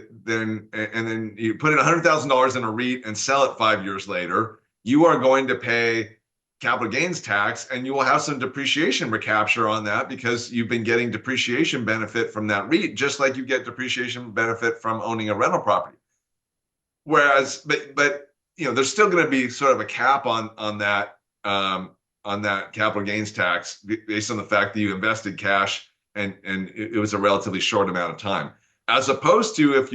put in $100,000 in a REIT and sell it 5 years later, you are going to pay capital gains tax, and you will have some depreciation recapture on that because you've been getting depreciation benefit from that REIT, just like you get depreciation benefit from owning a rental property. Whereas, but there's still going to be sort of a cap on that capital gains tax based on the fact that you invested cash and it was a relatively short amount of time, as opposed to if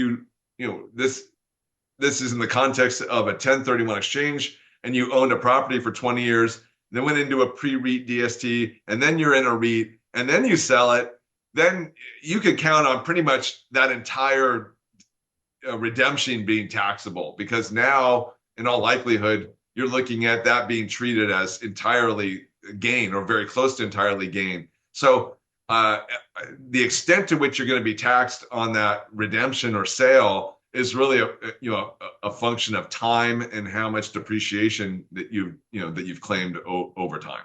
this is in the context of a 1031 exchange and you owned a property for 20 years, then went into a pre-REIT DST, and then you're in a REIT, and then you sell it, then you could count on pretty much that entire redemption being taxable because now, in all likelihood, you're looking at that being treated as entirely gain or very close to entirely gain. So the extent to which you're going to be taxed on that redemption or sale is really a function of time and how much depreciation that you've claimed over time.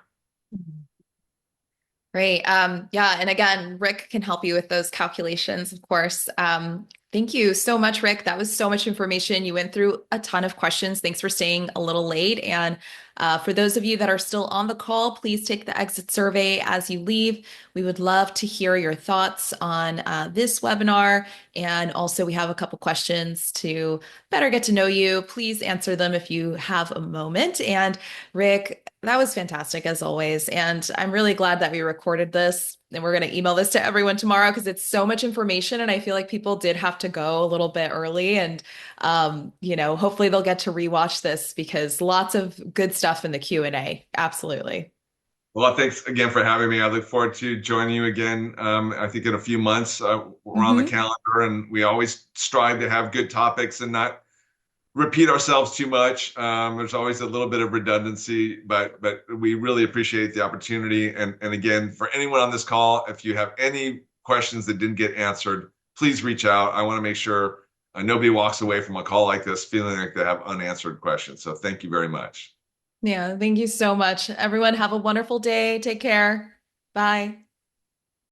Great. Yeah. And again, Rick can help you with those calculations, of course. Thank you so much, Rick. That was so much information. You went through a ton of questions. Thanks for staying a little late. And For those of you that are still on the call, please take the exit survey as you leave. We would love to hear your thoughts on this webinar. And also, we have a couple questions to better get to know you. Please answer them if you have a moment. And Rick, that was fantastic as always. And I'm really glad that we recorded this. And we're going to email this to everyone tomorrow because it's so much information. And I feel like people did have to go a little bit early. And, hopefully they'll get to rewatch this because lots of good stuff in the Q&A. Absolutely. Well, thanks again for having me. I look forward to joining you again. I think in a few months, we're on the Hmm. calendar, and we always strive to have good topics and not repeat ourselves too much. There's always a little bit of redundancy, but we really appreciate the opportunity. And again, for anyone on this call, if you have any questions that didn't get answered, please reach out. I want to make sure nobody walks away from a call like this feeling like they have unanswered questions. So thank you very much. Yeah, thank you so much. Everyone, have a wonderful day. Take care. Bye.